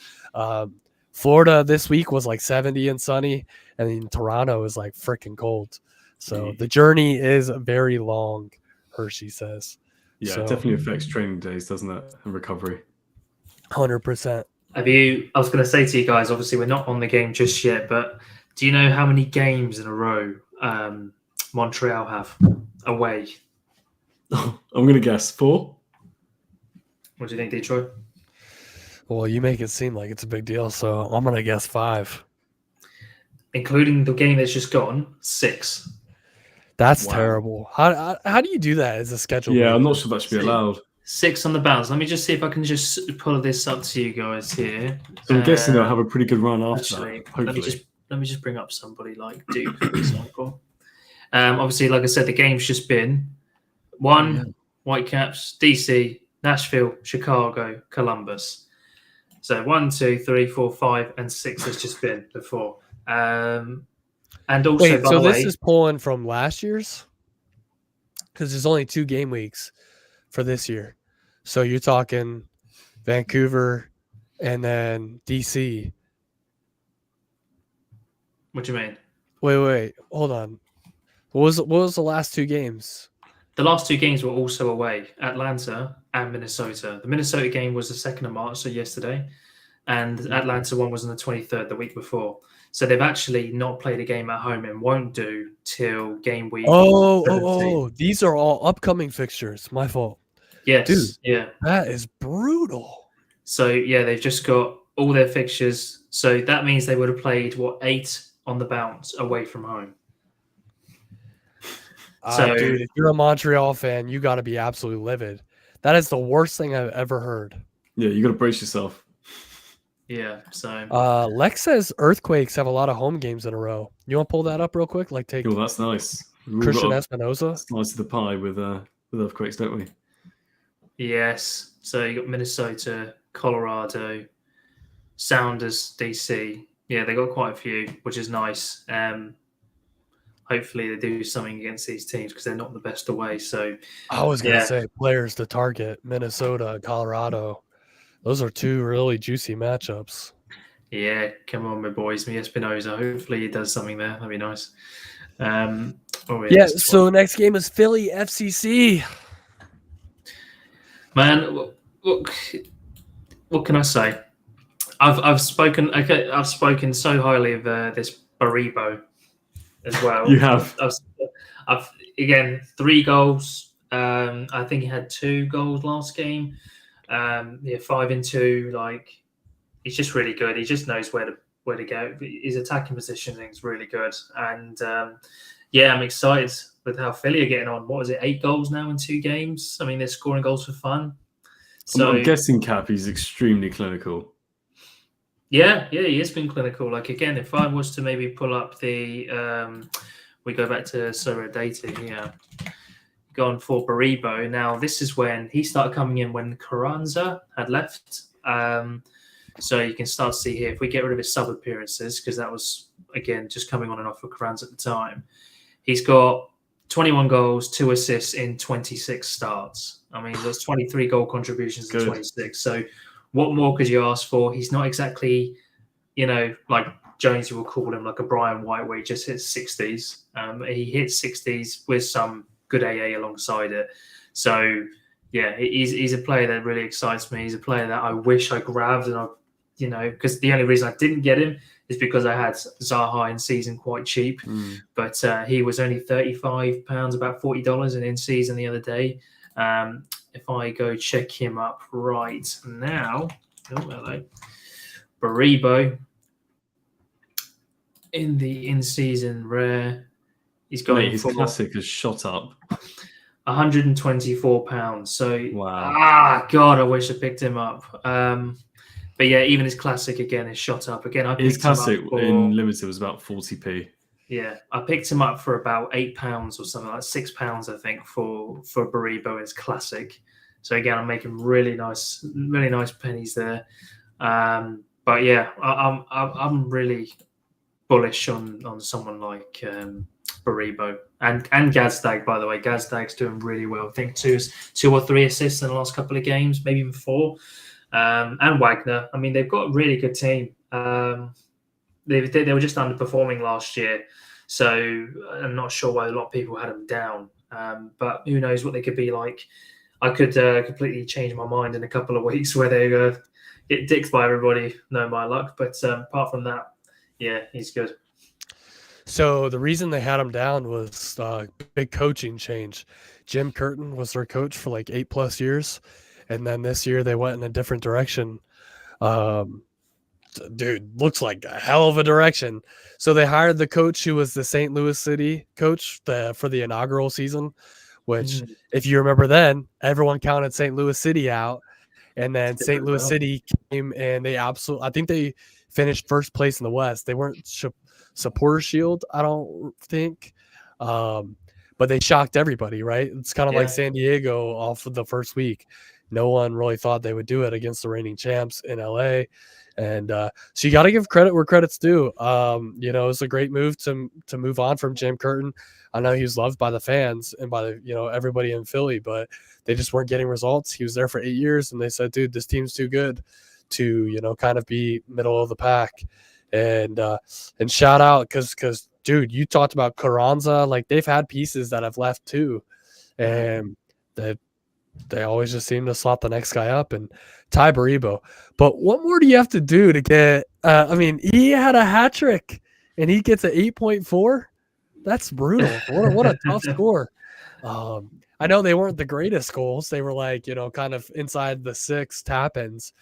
Florida this week was like 70 and sunny, and then Toronto is like freaking cold. So the journey is very long, Hershey says. Yeah, it definitely affects training days, doesn't it? And recovery. 100%. I was going to say to you guys, obviously we're not on the game just yet, but do you know how many games in a row Montreal have away? I'm going to guess 4. What do you think, Detroit? Well, you make it seem like it's a big deal, so I'm going to guess 5. Including the game that's just gone, 6. That's terrible. How do you do that as a schedule? Yeah, I'm not sure that should be allowed. 6 on the bounce. Let me just see if I can just pull this up to you guys here. So I'm guessing they'll have a pretty good run after actually, that. Hopefully. Let me just bring up somebody like Duke, for example. Obviously, like I said, the game's just been 1 Whitecaps, DC, Nashville, Chicago, Columbus. So 1, 2, 3, 4, 5, and 6 has just been before. And also, wait, so this is pulling from last year's? Because there's only 2 game weeks for this year. So you're talking Vancouver and then DC. What do you mean? Wait, hold on. What was the last 2 games? The last 2 games were also away, Atlanta and Minnesota. The Minnesota game was the 2nd of March, so yesterday, and Atlanta one was on the 23rd, the week before. So they've actually not played a game at home and won't do till game week. Oh, these are all upcoming fixtures. My fault. Yes. Dude, yeah. That is brutal. So, yeah, they've just got all their fixtures. So that means they would have played, 8 on the bounce away from home. So, dude, if you're a Montreal fan, you got to be absolutely livid. That is the worst thing I've ever heard. Yeah, you got to brace yourself. Yeah, so Lex says Earthquakes have a lot of home games in a row. You want to pull that up real quick? Like take that's nice. Christian Espinoza. Slice of the pie with Earthquakes, don't we? Yes. So you got Minnesota, Colorado, Sounders, DC. Yeah, they got quite a few, which is nice. Hopefully they do something against these teams because they're not the best away. So I was gonna say players to target: Minnesota, Colorado. Those are 2 really juicy matchups. Yeah, come on, my boys. Me Espinoza. Hopefully he does something there. That'd be nice. So next game is Philly FCC. Man, what can I say? I've spoken so highly of this Baribo as well. You have. I've again 3 goals. I think he had 2 goals last game. 5 and 2. Like, he's just really good. He just knows where to go. His attacking positioning is really good, and Yeah, I'm excited with how Philly are getting on. What is it, 8 goals now in 2 games? I mean, they're scoring goals for fun. So I'm guessing Cap is extremely clinical. yeah, he has been clinical. Like, again, if I was to maybe pull up the, we go back to solo dating here, gone for Baribo. Now, this is when he started coming in when Carranza had left. So you can start to see here, if we get rid of his sub appearances, because that was, again, just coming on and off for Carranza at the time, he's got 21 goals, 2 assists in 26 starts. I mean, there's 23 goal contributions in 26. So what more could you ask for? He's not exactly, like Jonesy will call him, like a Brian White, where he just hits 60s. He hits 60s with some good AA alongside it. So, yeah, he's a player that really excites me. He's a player that I wish I grabbed, and because the only reason I didn't get him is because I had Zaha in season quite cheap. But he was only £35, about $40 in season the other day. If I go check him up right now, hello, Baribo in the in-season rare, he's going his classic has shot up. £124. So wow, God, I wish I picked him up. But yeah, even his classic again is shot up again. His classic in limited was about 40p. Yeah, I picked him up for about £8 or something, like £6, I think, for Baribo, his classic. So again, I'm making really nice pennies there. But yeah, I'm really bullish on someone like Baribo and Gazdag. By the way, Gazdag's doing really well. I think 2 or 3 assists in the last couple of games, maybe even 4. And Wagner. I mean, they've got a really good team. They were just underperforming last year, so I'm not sure why a lot of people had them down. But who knows what they could be like. I could completely change my mind in a couple of weeks where they get dicked by everybody. No, my luck. But apart from that, yeah, he's good. So the reason they had him down was big coaching change. Jim Curtin was their coach for like 8+ years, and then this year they went in a different direction. Dude, looks like a hell of a direction. So they hired the coach who was the St. Louis City coach for the inaugural season, which, if you remember then, everyone counted St. Louis City out. And then St. Louis City came and I think they finished first place in the West. They weren't Supporter Shield, I don't think. But they shocked everybody, right? It's kind of like San Diego off of the first week. No one really thought they would do it against the reigning champs in LA. And so you got to give credit where credit's due. It's a great move to move on from Jim Curtin. I know he was loved by the fans and by everybody in Philly, but they just weren't getting results. He was there for 8 years, and they said, dude, this team's too good to kind of be middle of the pack. And shout out because dude, you talked about Carranza. Like, they've had pieces that have left too, and they always just seem to slot the next guy up. And Ty Baribo. But what more do you have to do to get? He had a hat trick, and he gets an 8.4. That's brutal. What a tough score. I know they weren't the greatest goals. They were like, kind of inside the 6 tap-ins.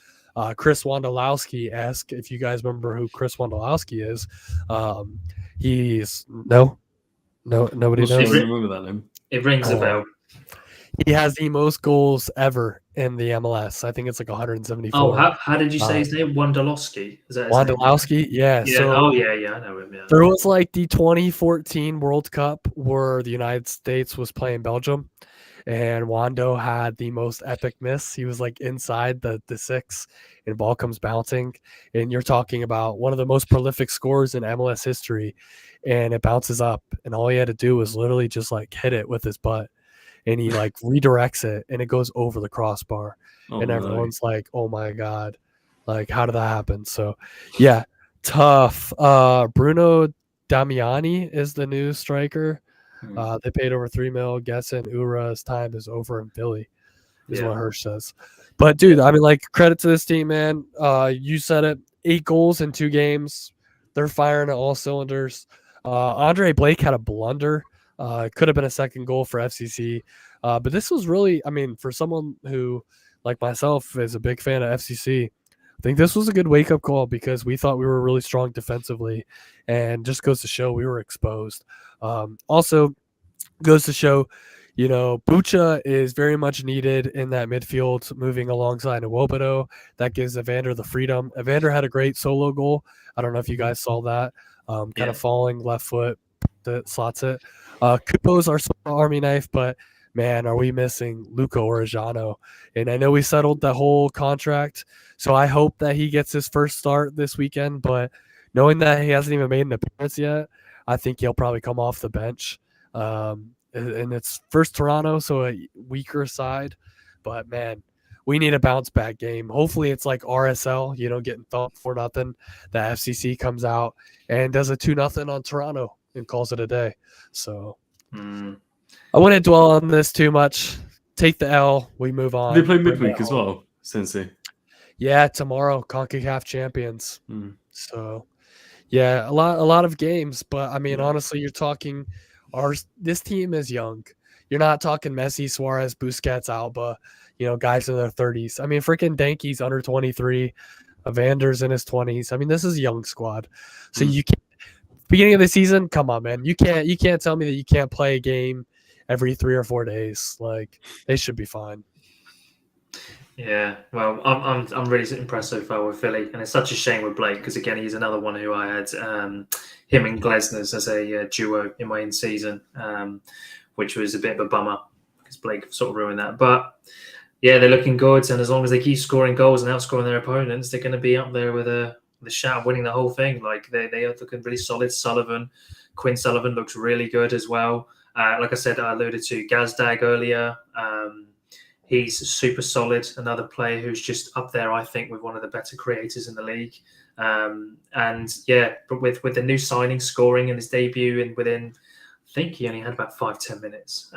Chris Wondolowski-esque, if you guys remember who Chris Wondolowski is. He's nobody knows. I remember that name. It rings a bell. He has the most goals ever in the MLS. I think it's like 174. Oh, how did you say his name? Wondolowski? Is that his Wondolowski? Yeah. Yeah. So, I know him. Yeah. There was like the 2014 World Cup where the United States was playing Belgium, and Wando had the most epic miss. He was like inside the 6, and ball comes bouncing, and you're talking about one of the most prolific scorers in MLS history, and it bounces up, and all he had to do was literally just like hit it with his butt. And he like redirects it, and it goes over the crossbar. And everyone's like, oh my God, like, how did that happen? So yeah, tough. Bruno Damiani is the new striker. They paid over $3 million. Guessing Ura's time is over in Philly, is what Hirsch says. But dude, credit to this team, man. You said it, 8 goals in 2 games. They're firing at all cylinders. Andre Blake had a blunder. It could have been a second goal for FCC. But this was really, for someone who, like myself, is a big fan of FCC, I think this was a good wake-up call because we thought we were really strong defensively, and just goes to show we were exposed. Also goes to show, Bucha is very much needed in that midfield, moving alongside Iwobido. That gives Evander the freedom. Evander had a great solo goal. I don't know if you guys saw that. Kind of falling left foot that slots it. Kupo's our army knife, but man, are we missing Luca Orejano. And I know we settled the whole contract, so I hope that he gets his first start this weekend. But knowing that he hasn't even made an appearance yet, I think he'll probably come off the bench. And it's first Toronto, so a weaker side. But man, we need a bounce back game. Hopefully it's like RSL, getting thumped 4-0. The FCC comes out and does a 2-0 on Toronto and calls it a day. So I wouldn't dwell on this too much. Take the L. We move on. They play midweek as well, Cincy. Yeah, tomorrow, CONCACAF champions. So yeah, a lot of games. But I mean, honestly, you're talking this team is young. You're not talking Messi, Suarez, Busquets, Alba, guys in their 30s. I mean, freaking Danke's under 23, Evander's in his 20s. I mean, this is a young squad. So you can't, beginning of the season, come on, man. You can't tell me that you can't play a game every 3 or 4 days. Like, they should be fine. Yeah, well, I'm really impressed so far with Philly, and it's such a shame with Blake because again he's another one who I had him and Glesner's as a duo in my in-season, which was a bit of a bummer because Blake sort of ruined that. But yeah, they're looking good, and as long as they keep scoring goals and outscoring their opponents, they're going to be up there with the shout of winning the whole thing. Like they are looking really solid. Quinn Sullivan looks really good as well. Like I said, I alluded to Gazdag earlier. He's super solid. Another player who's just up there, I think, with one of the better creators in the league. And yeah, but with the new signing scoring in his debut, and within, I think he only had about 5-10 minutes.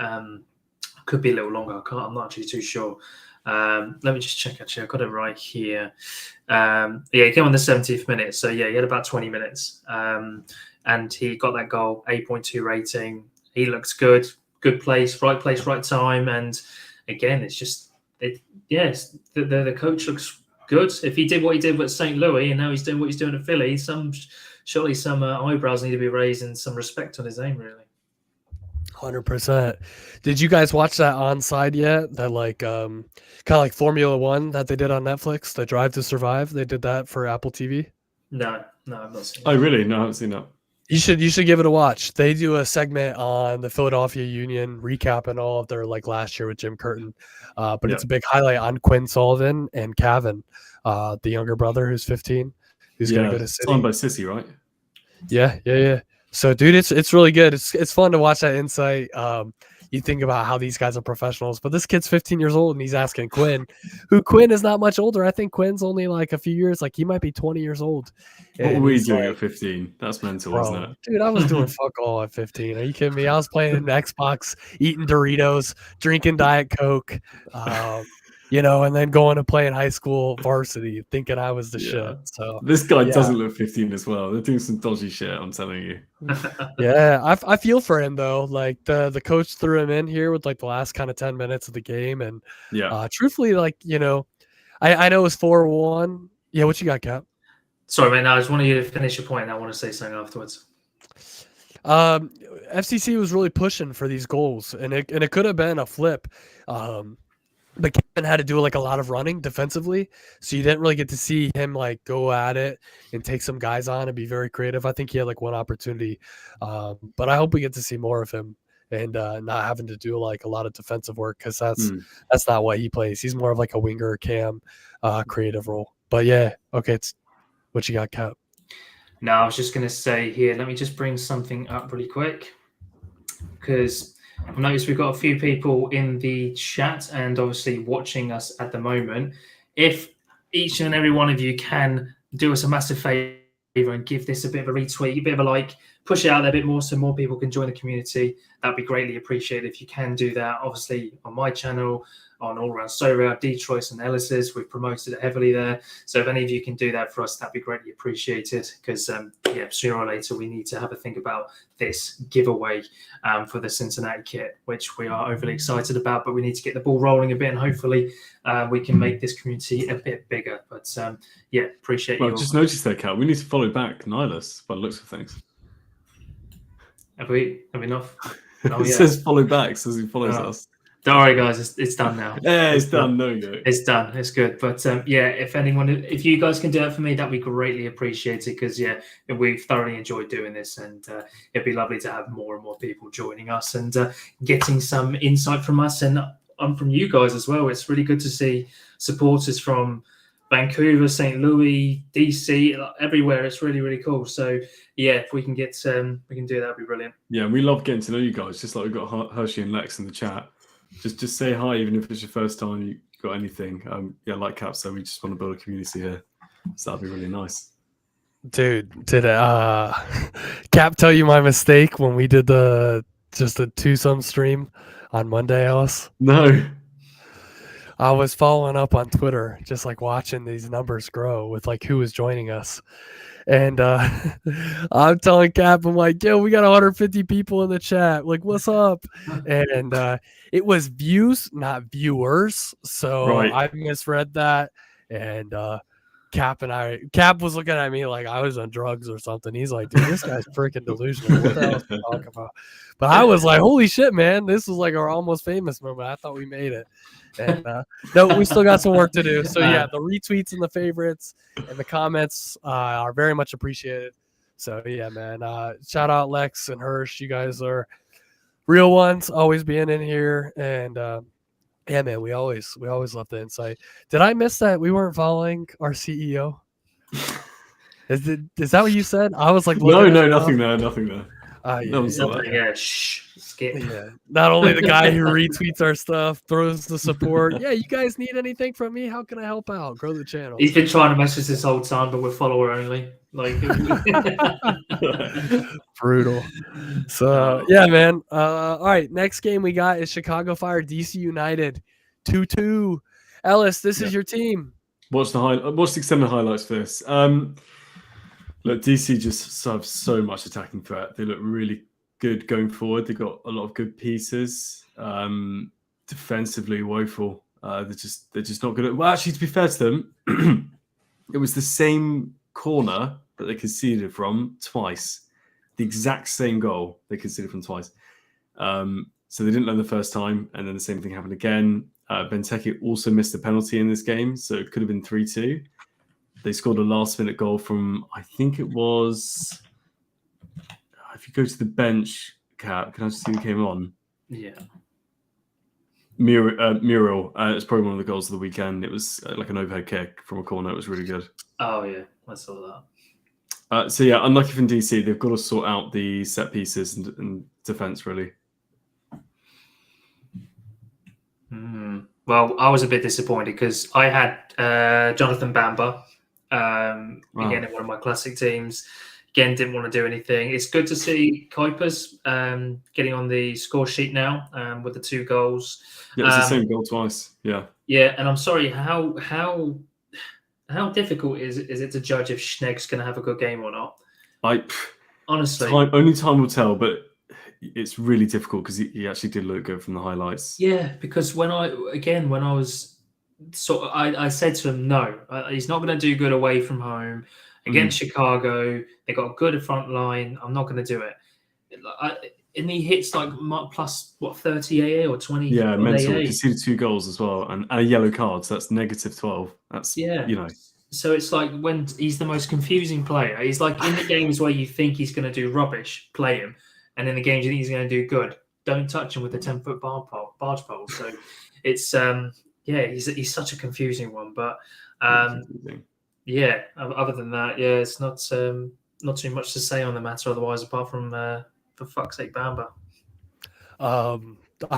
Could be a little longer. I'm not actually too sure. Let me just check. Actually, I've got it right here. Yeah, he came on the 70th minute. So yeah, he had about 20 minutes. And he got that goal, 8.2 rating. He looks good. Good place, right time. And again, it's just, the coach looks good. If he did what he did with St. Louis and now he's doing what he's doing at Philly, surely some eyebrows need to be raised and some respect on his name, really. 100%. Did you guys watch that onside yet? That kind of like Formula One that they did on Netflix, the Drive to Survive. They did that for Apple TV. No, I've not seen it. Oh, really? No, I haven't seen that. You should give it a watch. They do a segment on the Philadelphia Union, recapping all of their last year with Jim Curtin. But it's a big highlight on Quinn Sullivan and Cavan, the younger brother who's 15, who's going to go to City. Signed by City, right? Yeah. So, dude, it's really good. It's fun to watch that insight. You think about how these guys are professionals, but this kid's 15 years old and he's asking Quinn, who Quinn is not much older. I think Quinn's only a few years, he might be 20 years old. What were we doing at 15? That's mental, isn't it? Dude, I was doing fuck all at 15. Are you kidding me? I was playing Xbox, eating Doritos, drinking Diet Coke, and then going to play in high school varsity, thinking I was the shit. So this guy doesn't look 15 as well. They're doing some dodgy shit, I'm telling you. Yeah, I feel for him though. The coach threw him in here with the last kind of 10 minutes of the game, and truthfully, I know it was 4-1. Yeah, what you got, Cap? Sorry, man. I just wanted you to finish your point. And I want to say something afterwards. FCC was really pushing for these goals, and it could have been a flip. But Kevin had to do a lot of running defensively, so you didn't really get to see him go at it and take some guys on and be very creative. I think he had one opportunity, but I hope we get to see more of him and not having to do a lot of defensive work, because that's not what he plays. He's more of a winger cam creative role. But yeah, okay, it's what you got, Cap? No, I was just going to say here, let me just bring something up really quick, because I've noticed we've got a few people in the chat and obviously watching us at the moment. If each and every one of you can do us a massive favor and give this a bit of a retweet, a bit of a like, push it out there a bit more so more people can join the community, that'd be greatly appreciated if you can do that. Obviously on my channel, on All Around So Detroit and Ellis's. We've promoted it heavily there. So if any of you can do that for us, that'd be greatly appreciated. Because sooner or later we need to have a think about this giveaway for the Cincinnati kit, which we are overly excited about. But we need to get the ball rolling a bit, and hopefully we can make this community a bit bigger. But appreciate you. Well, just noticed there, Cal. We need to follow back Nihilus by the looks of things. Have we enough? It says follow back, says he follows us. Don't worry, guys. It's done now. Yeah, it's done. No, you go. It's done. It's good. But if you guys can do it for me, that'd be greatly appreciated. Because we've thoroughly enjoyed doing this, and it'd be lovely to have more and more people joining us and getting some insight from us and from you guys as well. It's really good to see supporters from Vancouver, St. Louis, DC, everywhere. It's really, really cool. So if we can get we can do that, that'd be brilliant. Yeah, we love getting to know you guys. Just like we've got Hershey and Lex in the chat. Just say hi, even if it's your first time you got anything. Like Cap said, we just want to build a community here. So that'd be really nice. Dude, did Cap tell you my mistake when we did just a twosome stream on Monday, Ellis? No. I was following up on Twitter, just like watching these numbers grow with like who was joining us. And I'm telling Cap, I'm like, yo, we got 150 people in the chat. Like, what's up? And it was views, not viewers. So right. I misread that. And Cap was looking at me like I was on drugs or something. He's like, dude, this guy's freaking delusional. What the hell is he talking about? But I was like, holy shit, man. This was like our almost famous moment. I thought we made it. And no, we still got some work to do. So the retweets and the favorites and the comments are very much appreciated. So man, shout out Lex and Hirsch. You guys are real ones, always being in here. And man, we always love the insight. Did I miss that we weren't following our CEO? Is that what you said? I was like, no, nothing there. Not only the guy who retweets our stuff, throws the support. Yeah, you guys need anything from me? How can I help out? Grow the channel. He's been trying to message this whole time, but we're follower only. Like brutal. So man. All right, next game we got is Chicago Fire DC United 2-2. Ellis, this is your team. What's the extended highlights for this? Look, DC just have so much attacking threat. They look really good going forward. They've got a lot of good pieces. Defensively woeful. They're just not good at. Well, actually, to be fair to them, it was the same corner that they conceded from twice. The exact same goal they conceded from twice. So they didn't learn the first time, and then the same thing happened again. Benteke also missed a penalty in this game, so it could have been 3-2. They scored a last-minute goal from, I think it was. If you go to the bench, Cap, can I just see who came on? Yeah. Muriel. It's probably one of the goals of the weekend. It was like an overhead kick from a corner. It was really good. Oh, yeah. I saw that. Unlucky from DC. They've got to sort out the set pieces and defense, really. Well, I was a bit disappointed because I had Jonathan Bamba again in one of my classic teams. Again, didn't want to do anything. It's good to see Kuipers getting on the score sheet now with the 2 goals. Yeah, it's the same goal twice. Yeah. Yeah, and I'm sorry, how difficult is it to judge if Schnegg's going to have a good game or not? Honestly, only time will tell, but it's really difficult because he actually did look good from the highlights. Yeah, because when I was I said to him, no, he's not going to do good away from home. Against Chicago, they got a good front line. I'm not going to do it. And he hits like plus 30 AA or 20. Yeah, mental. He conceded 2 goals as well, and a yellow card. So that's -12. That's So it's like when he's the most confusing player. He's like in the games where you think he's going to do rubbish, play him, and in the games you think he's going to do good, don't touch him with a 10-foot barge pole. So it's he's such a confusing one. But other than that, it's not too much to say on the matter otherwise, apart from for fuck's sake, Bamba. I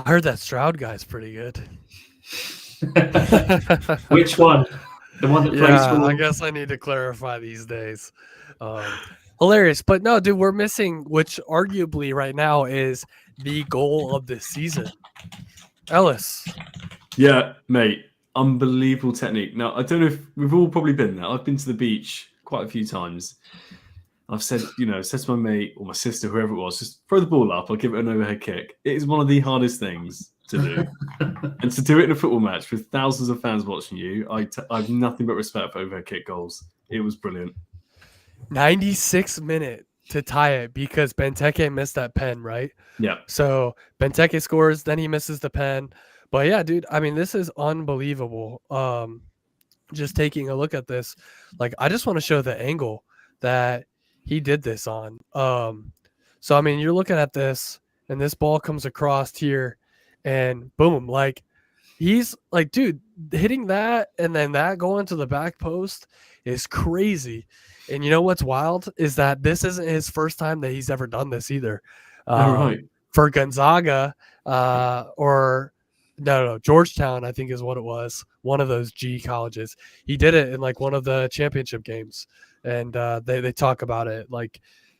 heard that Stroud guy's pretty good. Which one? The one that plays for... I guess I need to clarify these days. Hilarious. But no, dude, we're missing, which arguably right now is the goal of this season. Ellis. Yeah, mate. Unbelievable technique. Now, I don't know if we've all probably been there. I've been to the beach quite a few times. I've said to my mate or my sister, whoever it was, just throw the ball up. I'll give it an overhead kick. It is one of the hardest things to do. And to do it in a football match with thousands of fans watching you, I have nothing but respect for overhead kick goals. It was brilliant. 96th minute to tie it because Benteke missed that pen, right? Yeah. So Benteke scores, then he misses the pen. But yeah, dude, I mean, this is unbelievable. Just taking a look at this, like, I just want to show the angle that he did this on. So I mean, you're looking at this, and this ball comes across here, and boom, like he's like, dude, hitting that and then that going to the back post is crazy. And you know what's wild is that this isn't his first time that he's ever done this either. Right. For Gonzaga, or no, Georgetown, I think is what it was. One of those G colleges. He did it in like one of the championship games, and they talk about it. Like,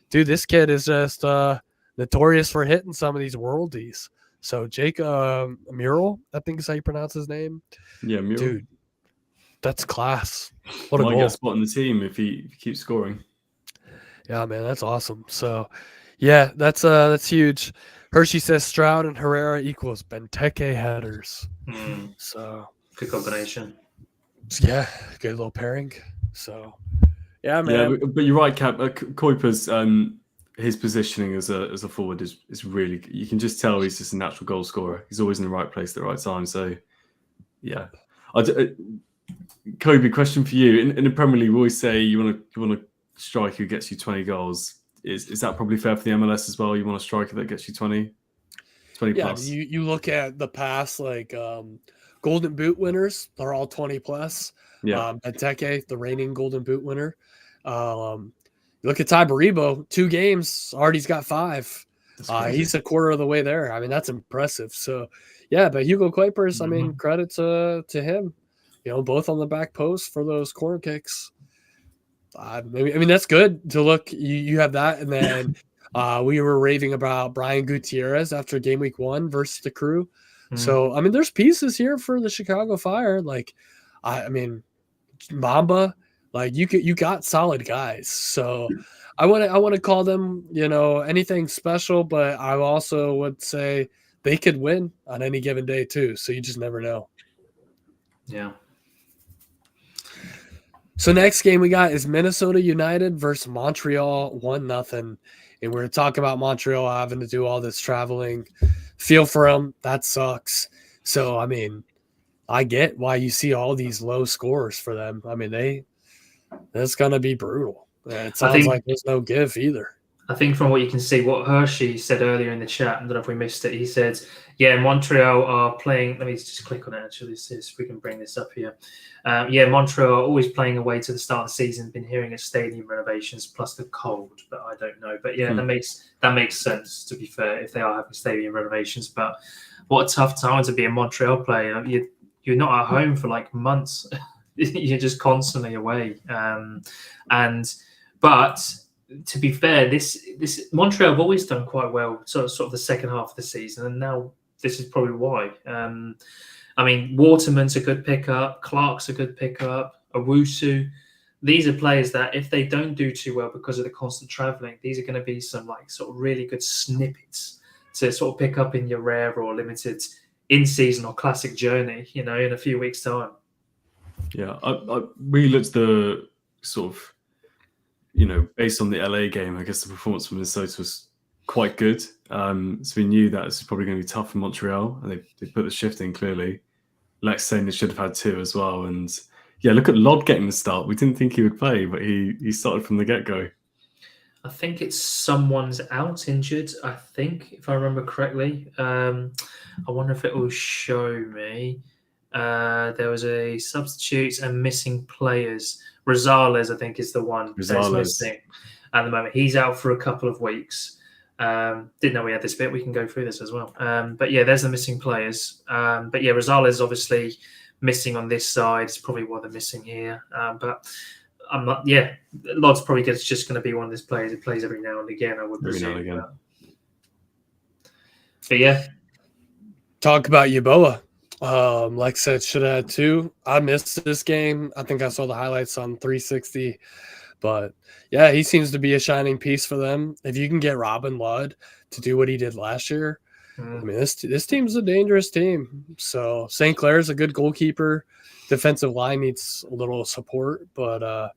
dude, this kid is just notorious for hitting some of these worldies. So Jake Mural, I think is how you pronounce his name. Yeah, Mural. Dude, that's class. What a Might goal. get a spot in the team if he keeps scoring. Yeah, man, that's awesome. So, yeah, that's huge. Hershey says Stroud and Herrera equals Benteke headers. So good combination. Yeah, good little pairing. So, yeah, man. Yeah, but you're right, Cap. Kuiper's his positioning as a forward is really. You can just tell he's just a natural goal scorer. He's always in the right place at the right time. So, yeah. Kobe, question for you. In the Premier League, we always say you want a striker who gets you 20 goals. Is that probably fair for the MLS as well? You want a striker that gets you 20 plus? Yeah, you look at the past, like Golden Boot winners, they're all 20 plus. Yeah. Benteke, the reigning Golden Boot winner. You look at Ty Baribo, 2 games, already's got 5. He's a quarter of the way there. I mean, that's impressive. So, yeah, but Hugo Kuipers, I mean, credit to him. You know, both on the back post for those corner kicks. I mean, that's good to look. You have that, and then we were raving about Brian Gutierrez after game week 1 versus the Crew. So, I mean, there's pieces here for the Chicago Fire. Like, I mean, Mamba, like you got solid guys. So, I want to call them, anything special, but I also would say they could win on any given day too. So you just never know. Yeah. So next game we got is Minnesota United versus Montreal 1-0. And we're going to talk about Montreal having to do all this traveling. Feel for them. That sucks. So, I mean, I get why you see all these low scores for them. I mean, that's going to be brutal. It sounds like there's no give either. I think from what you can see, what Hershey said earlier in the chat, I don't know if we missed it, he said, yeah, Montreal are playing, let me just click on it actually, see if we can bring this up here. Montreal are always playing away to the start of the season, been hearing of stadium renovations plus the cold, but I don't know. But yeah, that makes sense, to be fair, if they are having stadium renovations. But what a tough time to be a Montreal player. You're not at home for like months. You're just constantly away. But to be fair, this Montreal have always done quite well, sort of the second half of the season, and now this is probably why. I mean, Waterman's a good pickup, Clark's a good pickup, Owusu. These are players that if they don't do too well because of the constant travelling, these are going to be some like sort of really good snippets to sort of pick up in your rare or limited in-season or classic journey, in a few weeks' time. Yeah, I really looked at the sort of, based on the LA game, I guess the performance from Minnesota was quite good. So we knew that it's probably going to be tough for Montreal, and they put the shift in clearly. Lex saying they should have had 2 as well. And yeah, look at Lod getting the start. We didn't think he would play, but he started from the get-go. I think it's someone's out injured, I think, if I remember correctly. I wonder if it will show me. There was a substitutes and missing players. Rosales, I think, is the one that's missing at the moment. He's out for a couple of weeks. Didn't know we had this bit. We can go through this as well. But yeah, there's the missing players. But yeah, Rosales obviously missing on this side. It's probably why they're missing here. But I'm not. Yeah, Lod's probably just going to be one of these players who plays every now and again. I would presume. But yeah. Talk about Yeboah. Like I said, should have had 2. I missed this game. I think I saw the highlights on 360. But yeah, he seems to be a shining piece for them. If you can get Robin Ludd to do what he did last year, I mean, this team's a dangerous team. So St. Clair's a good goalkeeper. Defensive line needs a little support, but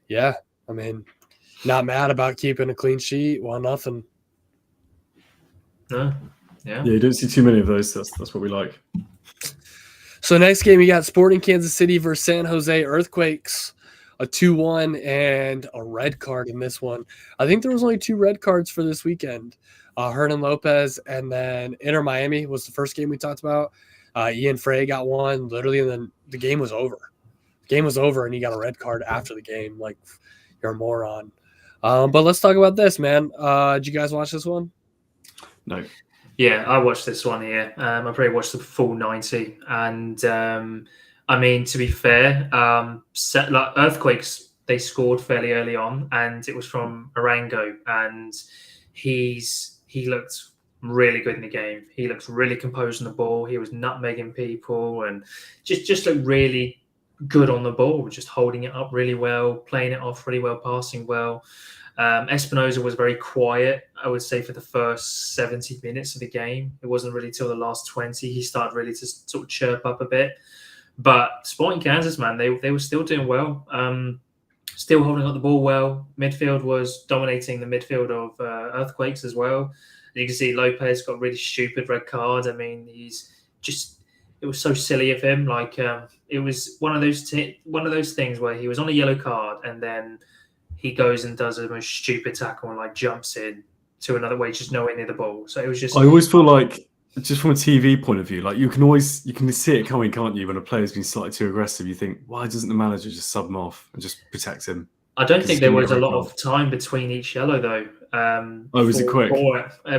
yeah, I mean, not mad about keeping a clean sheet. 1-0. No, yeah, you don't see too many of those. That's what we like. So next game, you got Sporting Kansas City versus San Jose Earthquakes. A 2-1 and a red card in this one. I think there was only 2 red cards for this weekend. Hernan Lopez, and then Inter Miami was the first game we talked about. Ian Frey got one literally, and then the game was over. The game was over, and he got a red card after the game. Like, you're a moron. But let's talk about this, man. Did you guys watch this one? No. Yeah, I watched this one here. I probably watched the full 90, and I mean, to be fair, like Earthquakes, they scored fairly early on, and it was from Arango, and he looked really good in the game. He looked really composed on the ball. He was nutmegging people, and just looked really good on the ball, just holding it up really well, playing it off really well, passing well. Espinoza was very quiet, I would say, for the first 70 minutes of the game. It wasn't really till the last 20 he started really to sort of chirp up a bit. But Sporting Kansas, man, they were still doing well, still holding up the ball well. Midfield was dominating the midfield of Earthquakes as well. You can see Lopez got a really stupid red card. I mean, it was so silly of him. Like it was one of those things where he was on a yellow card, and then he goes and does the most stupid tackle and like jumps in to another way, just nowhere near the ball. So it was just. I always feel like, just from a TV point of view, like you can see it coming, can't you? When a player's been slightly too aggressive, you think, why doesn't the manager just sub him off and just protect him? I don't think there was a lot of time between each yellow though. Was it quick?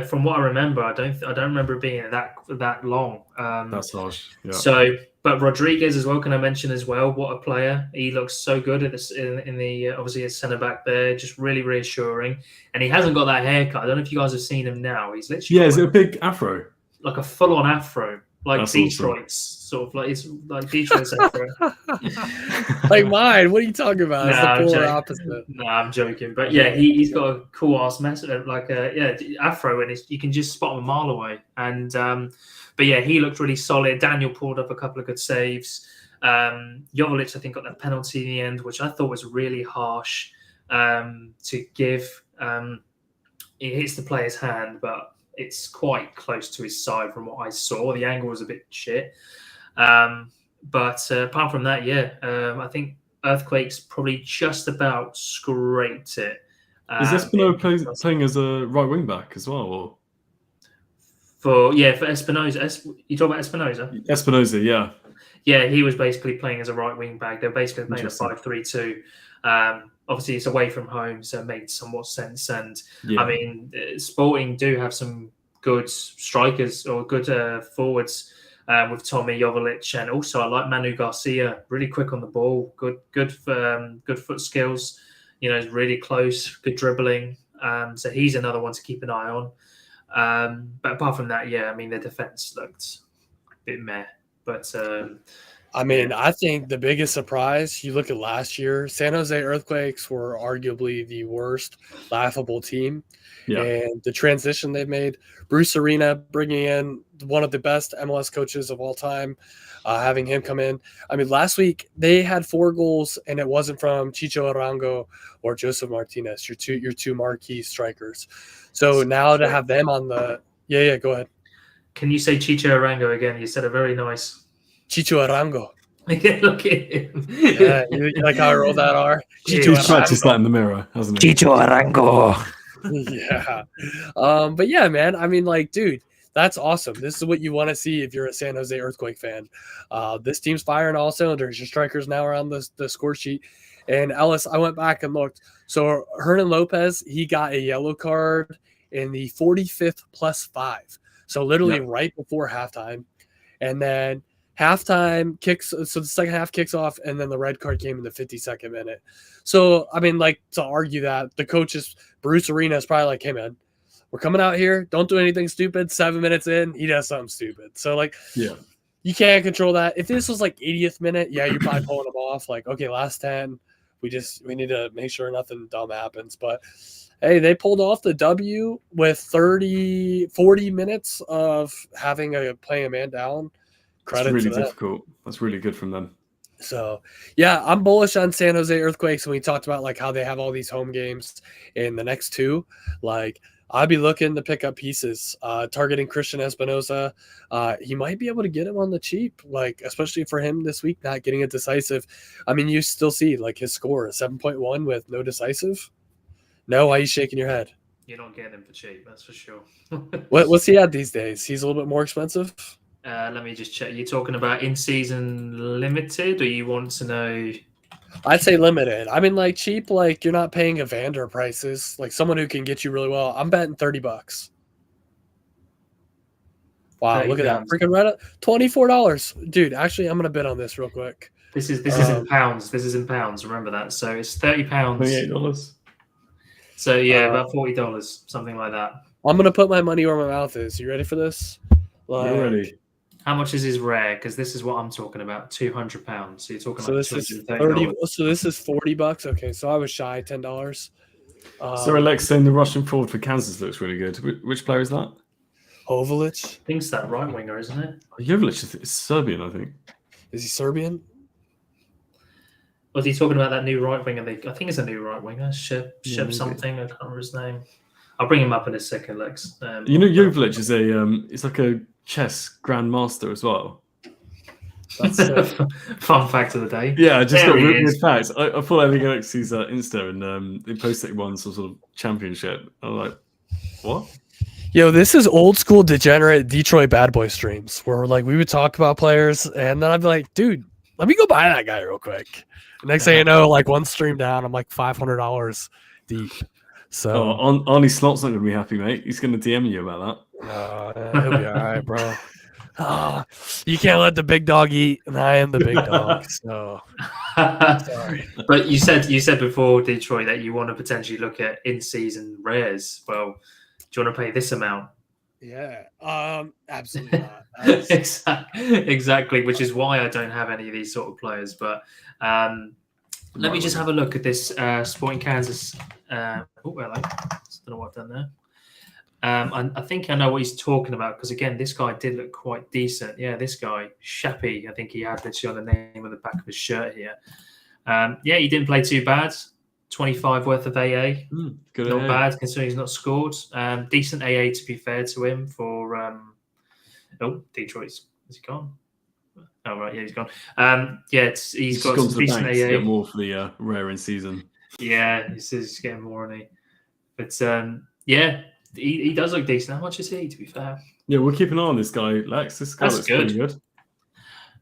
From what I remember, I don't remember it being that long. That's harsh. Yeah. So, but Rodriguez as well. Can I mention as well? What a player! He looks so good at this in the obviously as centre back there, just really reassuring. And he hasn't got that haircut. I don't know if you guys have seen him now. He's literally is it a big afro? Like a full-on afro, like That's Detroit's sort of like it's like Detroit's afro. Like mine. What are you talking about? It's the polar opposite. No, I'm joking. But yeah, he's got a cool ass mess, like afro, and you can just spot him a mile away. And but yeah, he looked really solid. Daniel pulled up a couple of good saves. Jovalic, I think, got that penalty in the end, which I thought was really harsh to give. It hits the player's hand, but it's quite close to his side from what I saw. The angle was a bit shit. But apart from that, I think Earthquakes probably just about scraped it. Is Espinoza playing as a right wing back as well? Or? For Espinoza. You talk about Espinoza? Espinoza, yeah. Yeah, he was basically playing as a right wing back. They're basically playing a 5-3-2. Obviously, it's away from home, so it made somewhat sense. And I mean, Sporting do have some good strikers or good forwards with Tommy Jovalic, and also I like Manu Garcia, really quick on the ball, good foot skills. You know, really close, good dribbling. So he's another one to keep an eye on. But apart from that, I mean, their defense looked a bit meh. But I mean, I think the biggest surprise, you look at last year, San Jose Earthquakes were arguably the worst laughable team. Yeah. And the transition they've made, Bruce Arena bringing in one of the best MLS coaches of all time, having him come in. I mean, last week they had 4 goals, and it wasn't from Chicho Arango or Joseph Martinez, your two marquee strikers. So now to have them on the – yeah, go ahead. Can you say Chicho Arango again? You said a very nice – Chicho Arango. Look at him. Yeah, you like how I rolled that R? He's practiced that in the mirror, hasn't he? Chicho Arango. Yeah. But yeah, man, I mean, like, dude, that's awesome. This is what you want to see if you're a San Jose Earthquake fan. This team's firing all cylinders. Your strikers now are on the score sheet. And Ellis, I went back and looked. So Hernan Lopez, he got a yellow card in the 45th plus 5. So literally right before halftime. And then halftime kicks, so the second half kicks off, and then the red card came in the 52nd minute. So, I mean, like, to argue that the coaches, Bruce Arena is probably like, hey, man, we're coming out here. Don't do anything stupid. 7 minutes in, he does something stupid. So like, Yeah. you can't control that. If this was like 80th minute, yeah, you're probably pulling them off. Like, okay, last 10, we need to make sure nothing dumb happens. But hey, they pulled off the W with 40 minutes of playing a man down. Credit That's really to them. difficult. That's really good from them. So, yeah, I'm bullish on San Jose Earthquakes. And we talked about like how they have all these home games in the next 2. Like, I'd be looking to pick up pieces, targeting Christian Espinosa. He might be able to get him on the cheap, like especially for him this week, not getting it decisive. I mean, you still see like his score, 7.1 with no decisive. No, why are you shaking your head? You're not getting him for cheap, that's for sure. What's he at these days? He's a little bit more expensive. Let me just check. You're talking about in-season limited, or you want to know? I'd say limited. I mean, like cheap, like you're not paying Evander prices, like someone who can get you really well. I'm betting $30. Wow, look at that. Freaking right up. $24. Dude, actually, I'm going to bet on this real quick. This is in pounds. This is in pounds. Remember that. So it's £30. $28. So yeah, about $40, something like that. I'm going to put my money where my mouth is. You ready for this? We're ready. How much is his rare? Because this is what I'm talking about, £200. So you're talking so like this is 30. So this is $40. Okay, so I was shy $10. So Alex saying the Russian forward for Kansas looks really good. Which player is that? Hovilic. I think it's that right winger, isn't it? Jovilic is Serbian, I think. Is he Serbian? Was he talking about that new right winger? I think it's a new right winger. Shep something. I can't remember his name. I'll bring him up in a second, Lex. Jovilic is it's like a chess grandmaster as well. That's a fun fact of the day. Yeah, I just got weird facts. I follow Alex's Insta, and they posted he won some sort of championship. I'm like, what? Yo, this is old school degenerate Detroit bad boy streams where like we would talk about players, and then I'd be like, dude, let me go buy that guy real quick. And next thing you know, like one stream down, I'm like $500 deep. So Arnie Slot's not going to be happy, mate. He's going to DM you about that. He'll be all right, bro. You can't let the big dog eat, and I am the big dog. So sorry. But you said before, Detroit, that you want to potentially look at in-season rares. Well, do you want to pay this amount? Yeah, absolutely not. Exactly, which is why I don't have any of these sort of players. But let me just have a look at this Sporting Kansas. Hello. I don't know what I've done there. I think I know what he's talking about because, again, this guy did look quite decent. Yeah, this guy, Shappy, I think he had literally on the name of the back of his shirt here. Yeah, he didn't play too bad. 25 worth of AA. Good not AA. Bad considering he's not scored. Decent AA, to be fair to him, for... Detroit's... Is he gone? Oh, right, yeah, he's gone. Yeah, he's got some decent AA. To get more for the rare in season. Yeah, he's getting more on it. But, yeah, he does look decent. How much is he, to be fair? Yeah, we'll keep an eye on this guy, Lex. This guy looks pretty good.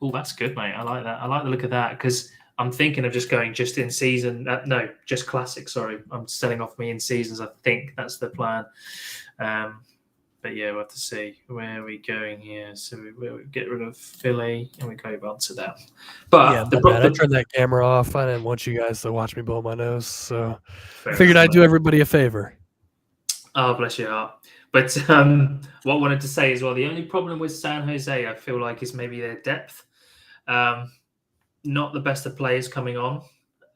Oh, that's good, mate. I like that. I like the look of that because I'm thinking of just going just in season. No, just classic. Sorry, I'm selling off me in seasons. I think that's the plan. But yeah, we'll have to see where are we going here. So we get rid of Philly and we go on to that. But yeah, I turned that camera off. I didn't want you guys to watch me blow my nose, so I figured I'd do everybody a favor. Oh, bless your heart. But what I wanted to say as well, the only problem with San Jose, I feel like, is maybe their depth. Not the best of players coming on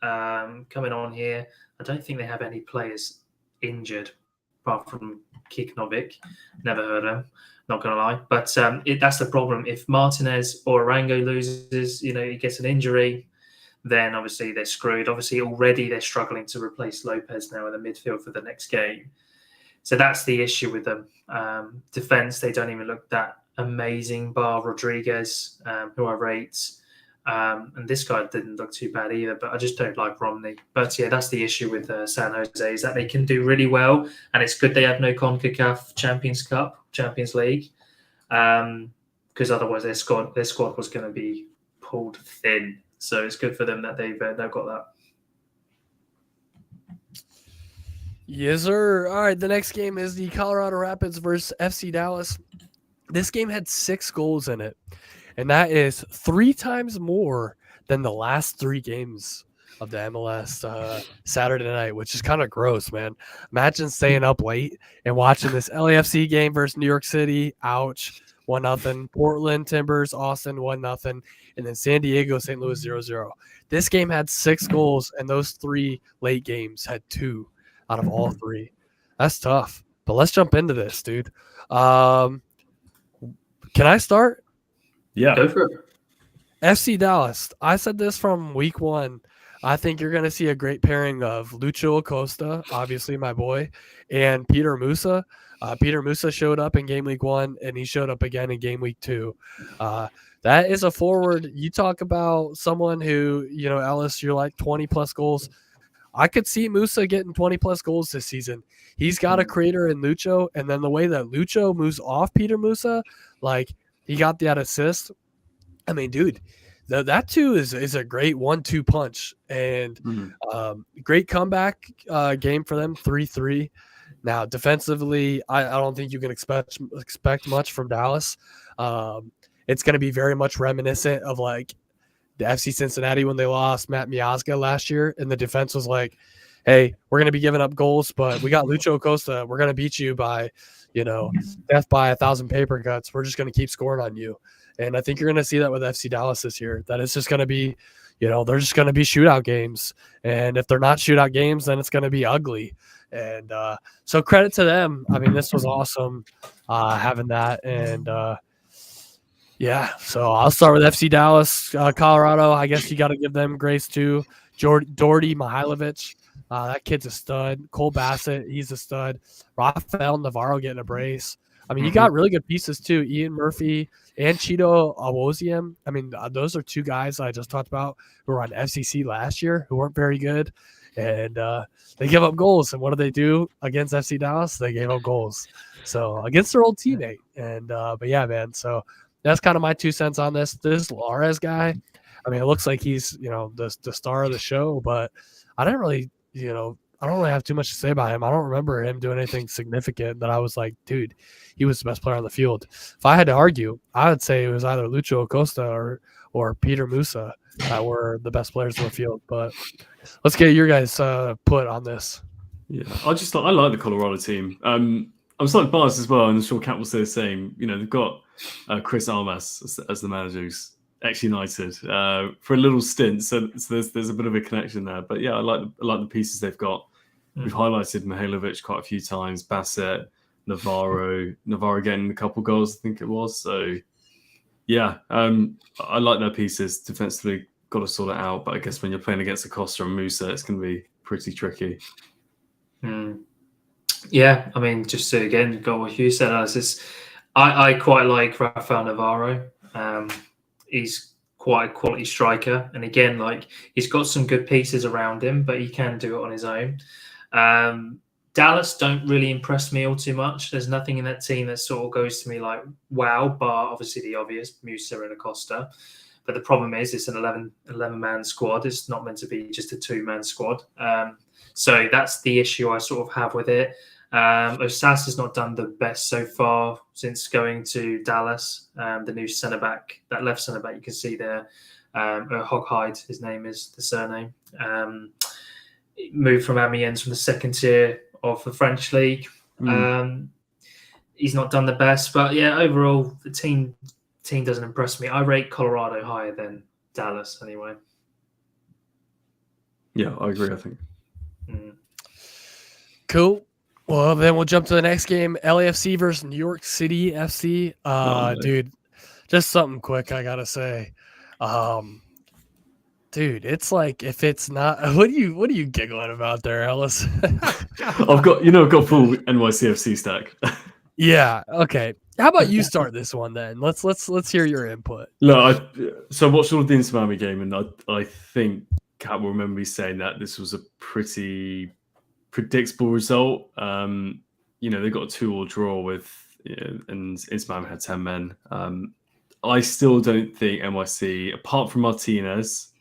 here. I don't think they have any players injured apart from Kiknovic. Never heard of him, not going to lie. But that's the problem. If Martinez or Arango loses, he gets an injury, then obviously they're screwed. Obviously, already they're struggling to replace Lopez now in the midfield for the next game. So that's the issue with them. Defense, they don't even look that amazing, bar Rodriguez, who I rate. And this guy didn't look too bad either, but I just don't like Romney. But yeah, that's the issue with San Jose, is that they can do really well. And it's good they have no CONCACAF Champions League, because otherwise their squad was going to be pulled thin. So it's good for them that they've got that. Yes, sir. All right, the next game is the Colorado Rapids versus FC Dallas. This game had 6 goals in it, and that is 3 times more than the last 3 games of the MLS Saturday night, which is kind of gross, man. Imagine staying up late and watching this LAFC game versus New York City. Ouch. 1-0. Portland Timbers, Austin 1-0. And then San Diego, St. Louis 0-0. This game had 6 goals, and those 3 late games had 2 out of all 3. That's tough. But let's jump into this, dude. Can I start? Yeah. Go for it. FC Dallas. I said this from week 1. I think you're going to see a great pairing of Lucho Acosta, obviously my boy, and Peter Musa. Peter Musa showed up in game week 1, and he showed up again in game week 2. That is a forward. You talk about someone who, Ellis, you're like 20-plus goals. I could see Musa getting 20-plus goals this season. He's got a creator in Lucho, and then the way that Lucho moves off Peter Musa, like he got that assist. I mean, dude, that too is a great 1-2 punch, and great comeback game for them, 3-3. Now, defensively, I don't think you can expect much from Dallas. It's going to be very much reminiscent of like the FC Cincinnati when they lost Matt Miazga last year, and the defense was like, hey, we're going to be giving up goals, but we got Lucho Acosta. We're going to beat you by, death by 1,000 paper cuts. We're just going to keep scoring on you. And I think you're going to see that with FC Dallas this year, that it's just going to be, they're just going to be shootout games. And if they're not shootout games, then it's going to be ugly. And so credit to them. I mean, this was awesome having that. And, so I'll start with FC Dallas, Colorado. I guess you got to give them grace too. Doherty Mihailovic, that kid's a stud. Cole Bassett, he's a stud. Rafael Navarro getting a brace. I mean, you got really good pieces too. Ian Murphy and Cheeto Awoziem. I mean, those are 2 guys I just talked about who were on FCC last year who weren't very good. And they give up goals. And what do they do against FC Dallas? They gave up goals. So against their old teammate. And but yeah, man. So that's kind of my 2 cents on this. This Lares guy, I mean, it looks like he's, the star of the show, but I don't really have too much to say about him. I don't remember him doing anything significant that I was like, dude, he was the best player on the field. If I had to argue, I would say it was either Lucho Acosta or Peter Musa that were the best players on the field. But let's get your guys' put on this. Yeah, I like the Colorado team. I'm slightly biased as well, and I'm sure Cat will say the same. They've got Chris Armas as the manager, who's ex-United for a little stint, so there's a bit of a connection there. But yeah, I like the pieces they've got. We've highlighted Mihailovic quite a few times, Bassett, Navarro getting a couple goals, I think it was. So yeah, I like their pieces. Defensively, got to sort it out. But I guess when you're playing against Acosta and Musa, it's going to be pretty tricky. Yeah, I mean, just to again go what you said, I quite like Rafael Navarro. He's quite a quality striker, and again, like he's got some good pieces around him, but he can do it on his own. Dallas don't really impress me all too much. There's nothing in that team that sort of goes to me like wow, bar obviously the obvious, Musa and Acosta. But the problem is it's an 11-man squad. It's not meant to be just a 2-man squad. So that's the issue I sort of have with it. Osas has not done the best so far since going to Dallas. The new centre-back, that left centre-back you can see there, Hoghide, his name is, the surname. Moved from Amiens from the 2nd tier of the French league. He's not done the best, but yeah, overall the team doesn't impress me. I rate Colorado higher than Dallas anyway. Yeah, I agree, I think. Cool. Well, then we'll jump to the next game, LAFC versus New York City FC. Dude, just something quick I gotta say. Dude, it's like if it's not, what are you giggling about there, Ellis? I've got full NYCFC stack. Yeah. Okay. How about you start this one then? Let's hear your input. No, so I watched all of the Inter Miami game, and I think Cat will remember me saying that this was a pretty predictable result. They got a 2-2 draw with, and Inter Miami had 10 men. I still don't think NYC, apart from Martinez,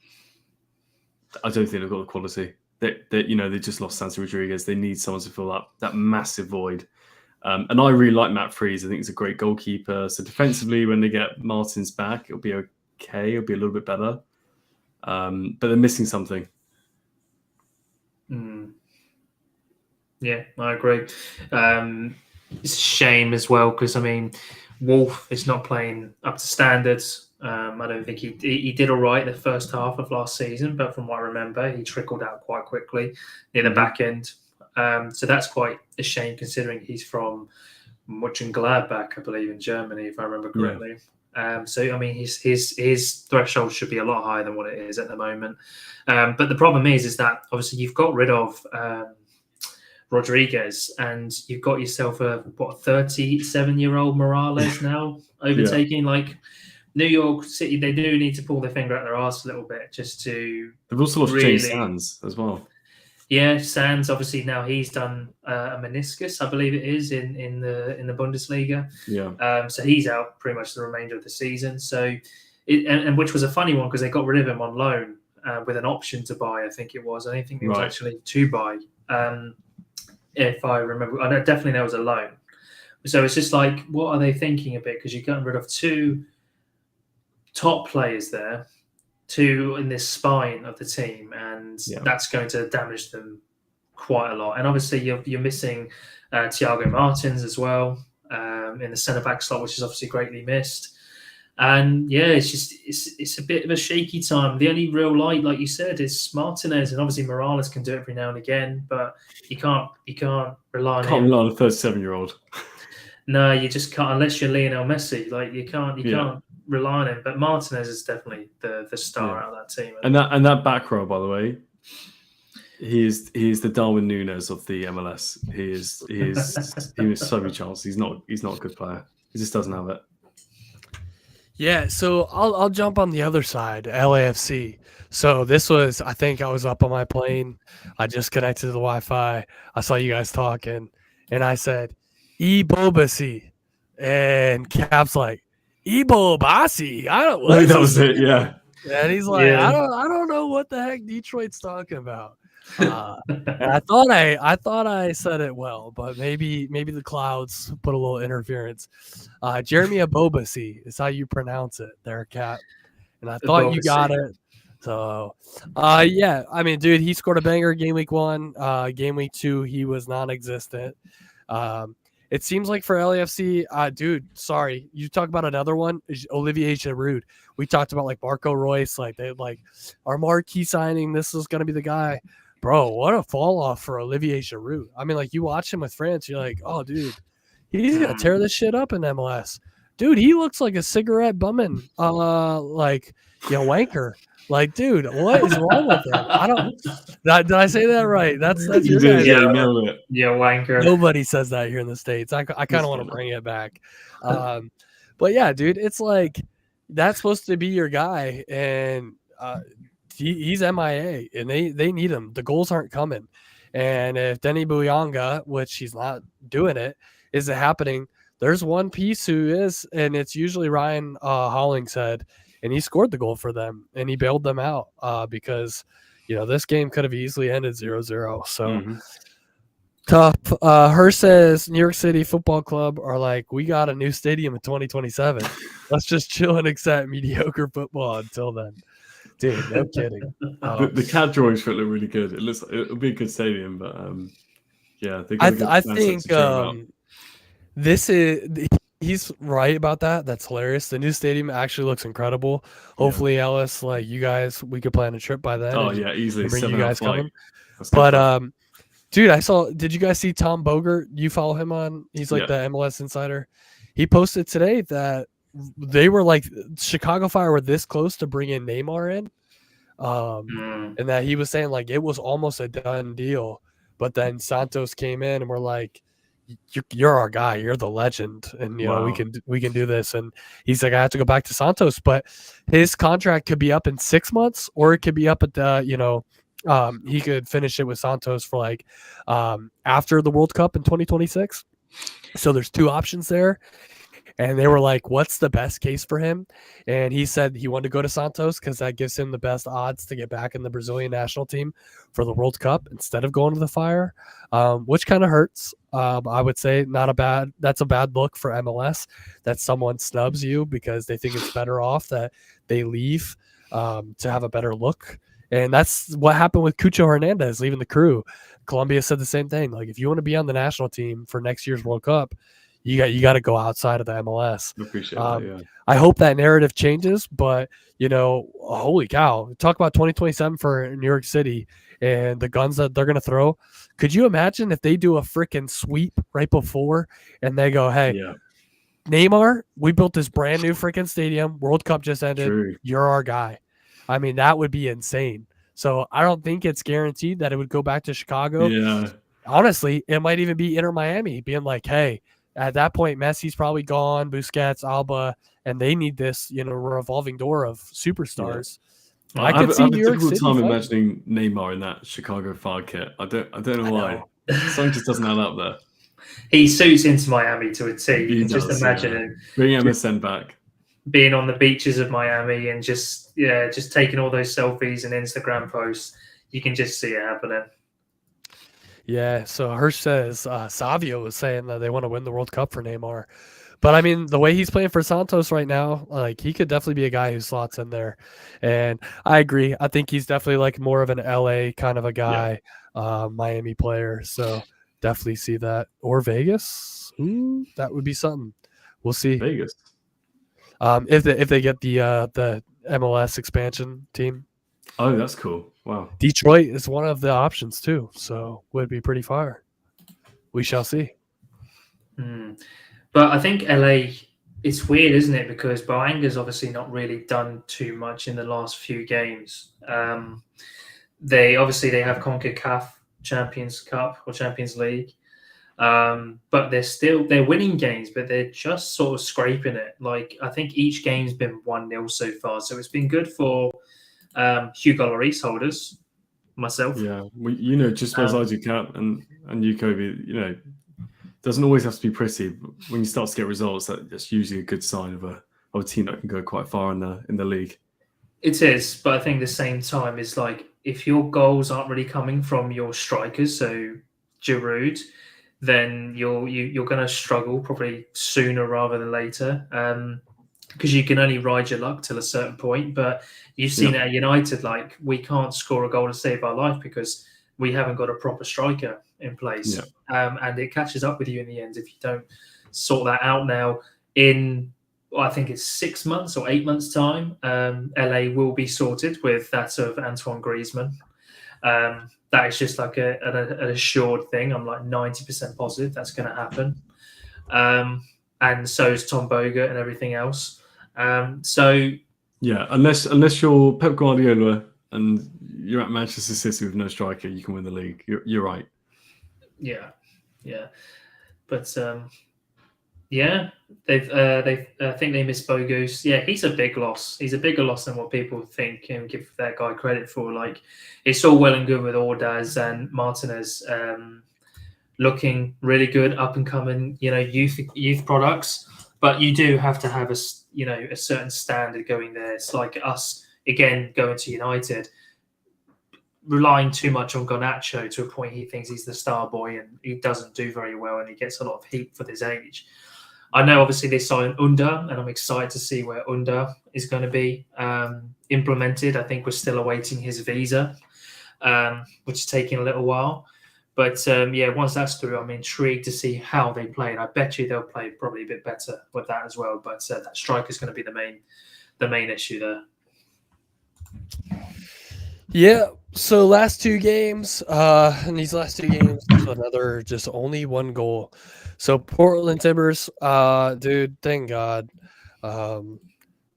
I don't think they've got the quality. They just lost Santi Rodriguez. They need someone to fill that massive void. And I really like Matt Freese. I think he's a great goalkeeper. So defensively, when they get Martins back, it'll be okay. It'll be a little bit better. But they're missing something. Yeah, I agree. It's a shame as well because I mean, Wolf is not playing up to standards. I don't think he did all right the first half of last season, but from what I remember, he trickled out quite quickly near the back end. So that's quite a shame considering he's from Mönchengladbach, I believe, in Germany, if I remember correctly. So I mean, his threshold should be a lot higher than what it is at the moment. But the problem is that obviously you've got rid of Rodriguez, and you've got yourself a 37-year-old Morales now overtaking. Like New York City, they do need to pull their finger out their arse a little bit just to. They've also lost James Sands as well. Yeah, Sands obviously now he's done a meniscus, I believe it is in the Bundesliga. Yeah. So he's out pretty much the remainder of the season. So, and which was a funny one because they got rid of him on loan with an option to buy. I think it was. I don't think it was actually to buy. If I remember, I definitely there was a loan. So it's just like, what are they thinking a bit? Because you're getting rid of two top players there, two in this spine of the team, and that's going to damage them quite a lot. And obviously, you're missing Thiago Martins as well in the centre back slot, which is obviously greatly missed. And yeah, it's a bit of a shaky time. The only real light, like you said, is Martinez, and obviously Morales can do it every now and again, but you can't rely on him. Can't rely on a 37-year-old. No, you just can't unless you're Lionel Messi. Like you can't rely on him. But Martinez is definitely the star out of that team. And that back row, by the way, he is the Darwin Núñez of the MLS. He has so many chances. He's not a good player. He just doesn't have it. Yeah, so I'll jump on the other side, LAFC. So this was, I think I was up on my plane. I just connected to the Wi-Fi. I saw you guys talking, and I said, "Ibobasi," and Cap's like, "Ibobasi." I don't. Like, that was it. Yeah. And he's like, I don't know what the heck Detroit's talking about. And I thought I said it well, but maybe the clouds put a little interference. Jeremy Abobasi is how you pronounce it there, Cap. And I thought you got it. So yeah, I mean, dude, he scored a banger game week 1. Game week 2, he was non-existent. It seems like for LAFC, dude, sorry, you talk about another one, Olivier Giroud. We talked about like Marco Reus, like they like our marquee signing. This is gonna be the guy. Bro, what a fall off for Olivier Giroud. I mean, like you watch him with France, you're like, oh, dude, he's gonna tear this shit up in MLS. Dude, he looks like a cigarette bumming, wanker. Like, dude, what is wrong with him? I don't. Did I say that right? That's you did. Yeah, you nailed it. Yeah, wanker. Nobody says that here in the States. I kind of want to bring it back. But yeah, dude, it's like that's supposed to be your guy, and he's MIA, and they need him. The goals aren't coming, and if Denny Buyanga, which he's not doing it, isn't happening, there's one piece who is, and it's usually Ryan Hollingshead, and he scored the goal for them, and he bailed them out because this game could have easily ended 0-0. So tough. Her says New York City Football Club are like, we got a new stadium in 2027. Let's just chill and accept mediocre football until then. Dude, no kidding. The CAD drawings for it look really good. It'll be a good stadium, but yeah, I think this is he's right about that. That's hilarious. The new stadium actually looks incredible. Hopefully, Ellis, like you guys, we could plan a trip by then. Oh yeah, easily. Bring you guys coming. But dude, did you guys see Tom Bogert? You follow him on? He's like the MLS insider. He posted today that they were like Chicago Fire were this close to bringing Neymar in, and that he was saying like it was almost a done deal, but then Santos came in and we're like, you're our guy, you're the legend, and we can do this. And he's like, I have to go back to Santos, but his contract could be up in 6 months, or it could be up at he could finish it with Santos for like after the World Cup in 2026. So there's two options there. And they were like, what's the best case for him? And he said he wanted to go to Santos because that gives him the best odds to get back in the Brazilian national team for the World Cup instead of going to the Fire, which kind of hurts. I would say that's a bad look for MLS that someone snubs you because they think it's better off that they leave to have a better look And that's what happened with Cucho Hernandez leaving the Crew. Colombia said the same thing. Like, if you want to be on the national team for next year's World Cup, you got to go outside of the MLS. I appreciate that. Yeah. I hope that narrative changes, but holy cow! Talk about 2027 for New York City and the guns that they're gonna throw. Could you imagine if they do a freaking sweep right before and they go, "Hey, Yeah. Neymar, we built this brand new freaking stadium. World Cup just ended. True. You're our guy." I mean, that would be insane. So I don't think it's guaranteed that it would go back to Chicago. Yeah. Honestly, it might even be Inter Miami being like, hey, at that point, Messi's probably gone, Busquets, Alba, and they need this, revolving door of superstars. Yeah. I could see have New a York difficult City time fighting. imagining Neymar in that Chicago Fire kit. I don't know why. Something just doesn't add up there. He suits into Miami to a T. You He can just does, imagine yeah. him Bring MSN back. being on the beaches of Miami and just taking all those selfies and Instagram posts. You can just see it happening. Yeah, so Hirsch says Savio was saying that they want to win the World Cup for Neymar. But I mean, the way he's playing for Santos right now, like, he could definitely be a guy who slots in there. And I agree. I think he's definitely like more of an LA kind of a guy, Miami player. So definitely see that. Or Vegas. Ooh, that would be something. We'll see. Vegas. If they get the MLS expansion team. Oh, that's cool. Wow. Detroit is one of the options too, so would be pretty fire. We shall see. But I think LA, it's weird, isn't it? Because Boanga's obviously not really done too much in the last few games. They have CONCACAF Champions Cup or Champions League. But they're winning games, but they're just sort of scraping it. Like, I think each game's been 1-0 so far. So it's been good for Hugo Lloris holders, myself. Yeah, well, just as I do, Cap and you, Kobe, doesn't always have to be pretty. But when you start to get results, that's usually a good sign of a team that can go quite far in the league. It is, but I think at the same time, it's like, if your goals aren't really coming from your strikers, so Giroud, then you're going to struggle probably sooner rather than later, because you can only ride your luck till a certain point. But you've seen at United, like, we can't score a goal to save our life because we haven't got a proper striker in place, and it catches up with you in the end if you don't sort that out. Now, in I think it's 6 months or 8 months' time, LA will be sorted with that of Antoine Griezmann. That is just like an assured thing. I'm like 90% positive that's going to happen. And so is Tom Boga and everything else. Yeah, unless you're Pep Guardiola and you're at Manchester City with no striker, you can win the league. You're right. Yeah. But they've I think they missed Bogus. Yeah, he's a big loss. He's a bigger loss than what people think and give that guy credit for. Like, it's all well and good with Ordaz and Martinez looking really good, up and coming, youth products. But you do have to have a certain standard going there. It's like us again going to United, relying too much on Garnacho to a point he thinks he's the star boy, and he doesn't do very well, and he gets a lot of heat for his age. I know obviously they signed Under, and I'm excited to see where Under is going to be implemented. I think we're still awaiting his visa, which is taking a little while. But once that's through, I'm intrigued to see how they play. And I bet you they'll play probably a bit better with that as well. But that striker is going to be the main issue there. Yeah. So last two games, in these last two games, another just only one goal. So Portland Timbers, dude, thank God.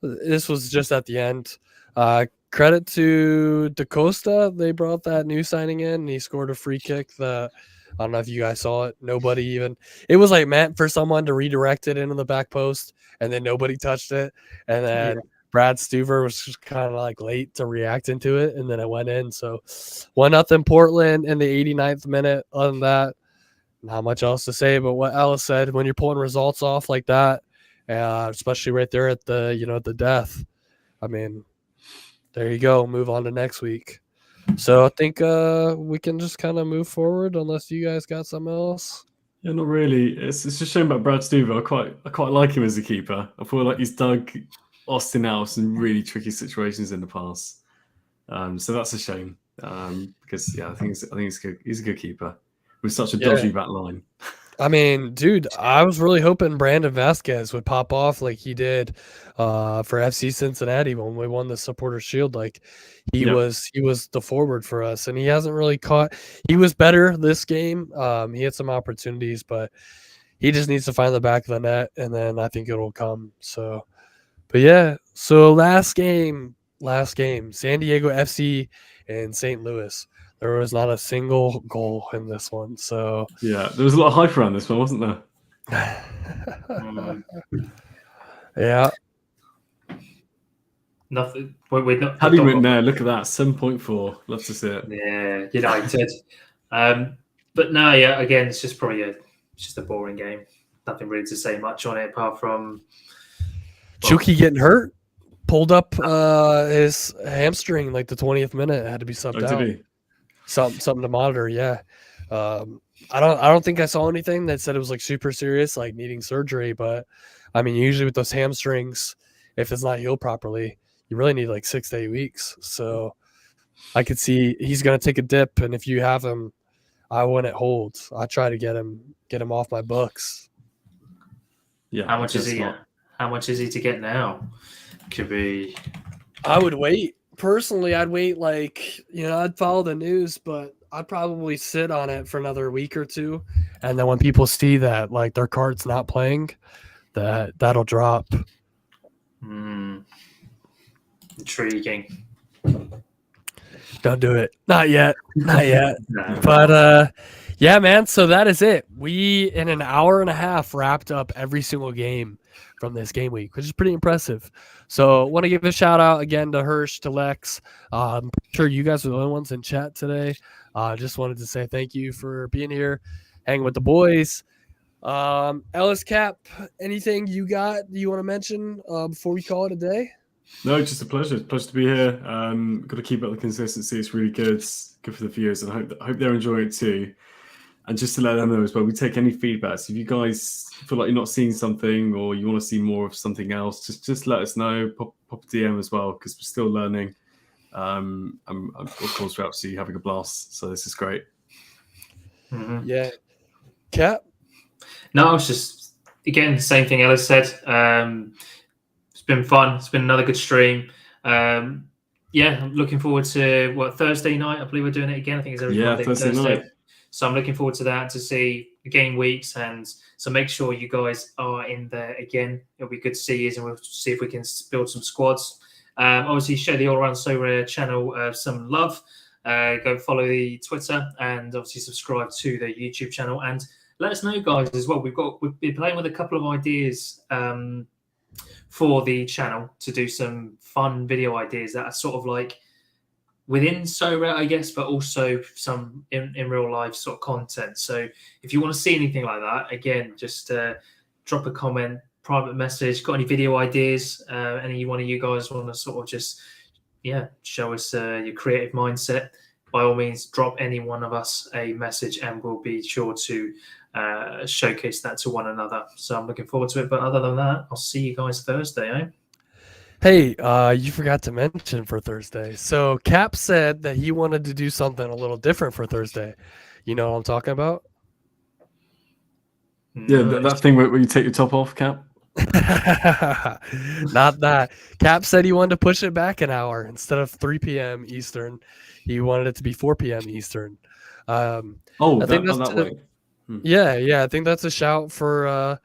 This was just at the end. Credit to DaCosta. They brought that new signing in, and he scored a free kick that, I don't know if you guys saw it. Nobody even – it was like meant for someone to redirect it into the back post, and then nobody touched it. And then Brad Stuver was just kind of like late to react into it, and then it went in. So 1-0 Portland in the 89th minute. Other than that, not much else to say but what Alice said. When you're pulling results off like that, especially right there at the death, I mean – there you go. Move on to next week. So I think we can just kind of move forward unless you guys got something else. Yeah, not really. It's just a shame about Brad Stuver. I quite like him as a keeper. I feel like he's dug Austin out of some really tricky situations in the past. So that's a shame because I think it's good. He's a good keeper with such a dodgy back line. I mean, dude, I was really hoping Brandon Vasquez would pop off like he did for FC Cincinnati when we won the Supporters Shield. Like he was the forward for us, and he hasn't really caught. He was better this game. He had some opportunities, but he just needs to find the back of the net, and then I think it'll come. So, but yeah. So last game, San Diego FC and St. Louis. There was not a single goal in this one. So yeah, there was a lot of hype around this one, wasn't there? Yeah. Nothing. We're not. How do you win there? Look at that, 7.4. Love to see it. Yeah, United. But no, yeah. Again, it's just probably just a boring game. Nothing really to say much on it apart from Chucky getting hurt, pulled up his hamstring like the 20th minute. Had to be subbed out. Did he? Something to monitor. Yeah. I don't think I saw anything that said it was like super serious, like needing surgery. But I mean, usually with those hamstrings, if it's not healed properly, you really need like 6 to 8 weeks. So I could see he's going to take a dip. And if you have him, I wouldn't hold. I try to get him off my books. Yeah. How much is he? How much is he to get now? Could be. I would wait. Personally, I'd wait I'd follow the news, but I'd probably sit on it for another week or two. And then when people see that like their card's not playing, that'll drop. Intriguing. Don't do it. Not yet. Not yet. No. But yeah, man. So that is it. We in an hour and a half wrapped up every single game from this game week, which is pretty impressive. So want to give a shout out again to Hirsch, to Lex. I'm sure you guys are the only ones in chat today. Just wanted to say thank you for being here, hanging with the boys. Ellis Cap, anything you want to mention before we call it a day? No, just a pleasure. Pleasure to be here. Got to keep up the consistency. It's really good. It's good for the viewers, and I hope they're enjoying it too. And just to let them know as well, we take any feedback. So if you guys feel like you're not seeing something or you want to see more of something else, just let us know. Pop a DM as well because we're still learning. I'm of course we're absolutely having a blast. So this is great. Mm-hmm. Yeah. Cap? No, it's just again the same thing Ellis said. It's been fun. It's been another good stream. I'm looking forward to Thursday night. I believe we're doing it again. I think it's every Monday, Thursday night. So I'm looking forward to that, to see the game weeks, and so make sure you guys are in there again. It'll be good to see you, and we'll see if we can build some squads. Obviously, show the All Around So Rare channel some love. Go follow the Twitter and obviously subscribe to the YouTube channel, and let us know, guys, as well. We've been playing with a couple of ideas for the channel to do some fun video ideas that are sort of like within So Rare, I guess, but also some in real life sort of content. So if you want to see anything like that, again, just drop a comment, private message. Got any video ideas? Any one of you guys want to sort of just show us your creative mindset? By all means, drop any one of us a message, and we'll be sure to showcase that to one another. So I'm looking forward to it. But other than that, I'll see you guys Thursday, eh? Hey, you forgot to mention for Thursday. So Cap said that he wanted to do something a little different for Thursday. You know what I'm talking about? Yeah, that thing where you take your top off, Cap. Not that. Cap said he wanted to push it back an hour. Instead of 3 p.m. Eastern, he wanted it to be 4 p.m. Eastern. I think that's that way. Yeah. I think that's a shout for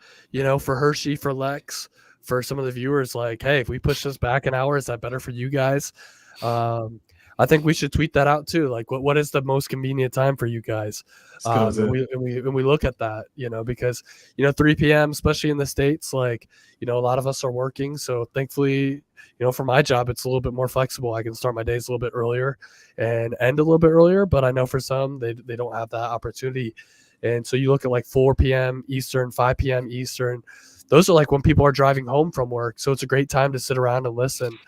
for Hershey, for Lex, for some of the viewers. Like, hey, if we push this back an hour, is that better for you guys? I think we should tweet that out too. Like, what is the most convenient time for you guys? And we look at that, because 3 p.m., especially in the States, like, a lot of us are working. So thankfully, for my job, it's a little bit more flexible. I can start my days a little bit earlier and end a little bit earlier. But I know for some, they don't have that opportunity. And so you look at like 4 p.m. Eastern, 5 p.m. Eastern. Those are like when people are driving home from work. So it's a great time to sit around and listen.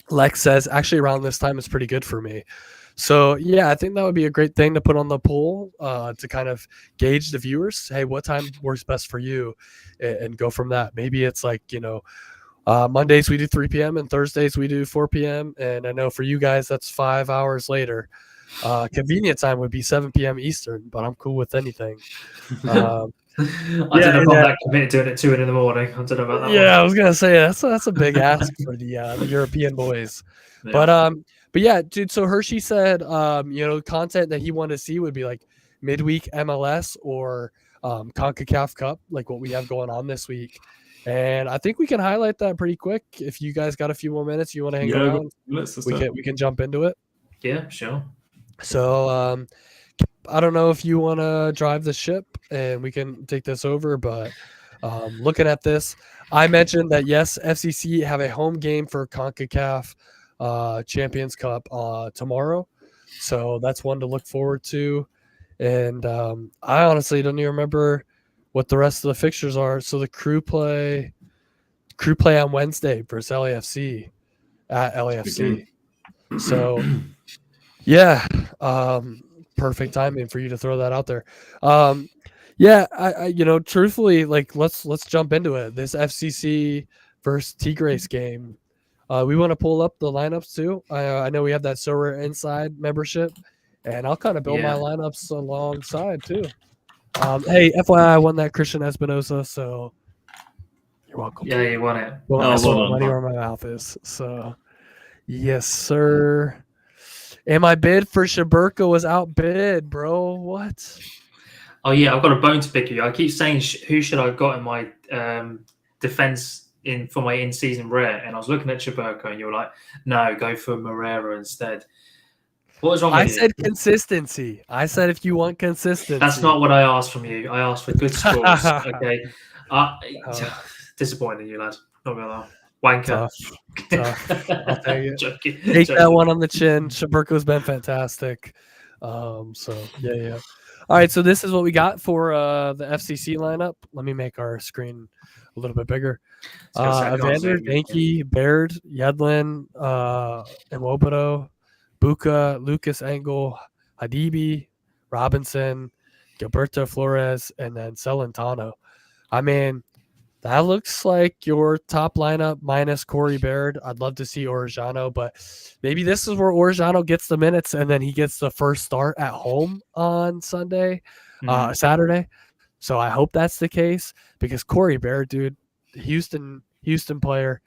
Lex says, actually, around this time is pretty good for me. So, yeah, I think that would be a great thing to put on the poll to kind of gauge the viewers. Hey, what time works best for you? And go from that. Maybe it's like, Mondays we do 3 p.m. and Thursdays we do 4 p.m. And I know for you guys that's 5 hours later. Convenient time would be 7 p.m. Eastern, but I'm cool with anything. I don't know if I'm that committed to it at 2 in the morning. I don't know about that. Yeah, I was gonna say that's a big ask for the European boys. Yeah. But yeah, dude. So Hershey said, content that he wanted to see would be like midweek MLS or CONCACAF Cup, like what we have going on this week. And I think we can highlight that pretty quick. If you guys got a few more minutes, you want to hang around, we can jump into it. Yeah, sure. So I don't know if you want to drive the ship and we can take this over, but looking at this, I mentioned that yes, FCC have a home game for CONCACAF Champions Cup tomorrow, so that's one to look forward to. And I honestly don't even remember what the rest of the fixtures are. So the crew play on Wednesday versus LAFC at LAFC. So yeah, perfect timing for you to throw that out there. I truthfully, like let's jump into it. This FCC versus Tigres game. We want to pull up the lineups too. I know we have that Sower Inside membership, and I'll kind of build my lineups alongside too. Hey, FYI, I won that Christian Espinosa, so you're welcome. Yeah, you won it. Well, that's what money where my mouth is. So, yes, sir. And my bid for Shaburka was outbid, bro. What? Oh yeah, I've got a bone to pick you. I keep saying who should I got in my defense for my in-season rare, and I was looking at Shaburka, and you were like, "No, go for Moreira instead." What was wrong with you? I said consistency. I said if you want consistency. That's not what I asked from you. I asked for good scores. Okay. Disappointing you, lad. Not gonna lie. Wanker. Tough. I'll take it. Take that one on the chin. Shaburko's been fantastic. Yeah. All right, so this is what we got for the FCC lineup. Let me make our screen a little bit bigger. Evander, Danke, Baird, Yedlin, Iwobodo, Buka, Lucas Engel, Hadibi, Robinson, Gilberto Flores, and then Celentano. I mean, that looks like your top lineup minus Corey Baird. I'd love to see Orejano, but maybe this is where Orejano gets the minutes and then he gets the first start at home on Saturday. So I hope that's the case because Corey Baird, dude, Houston player.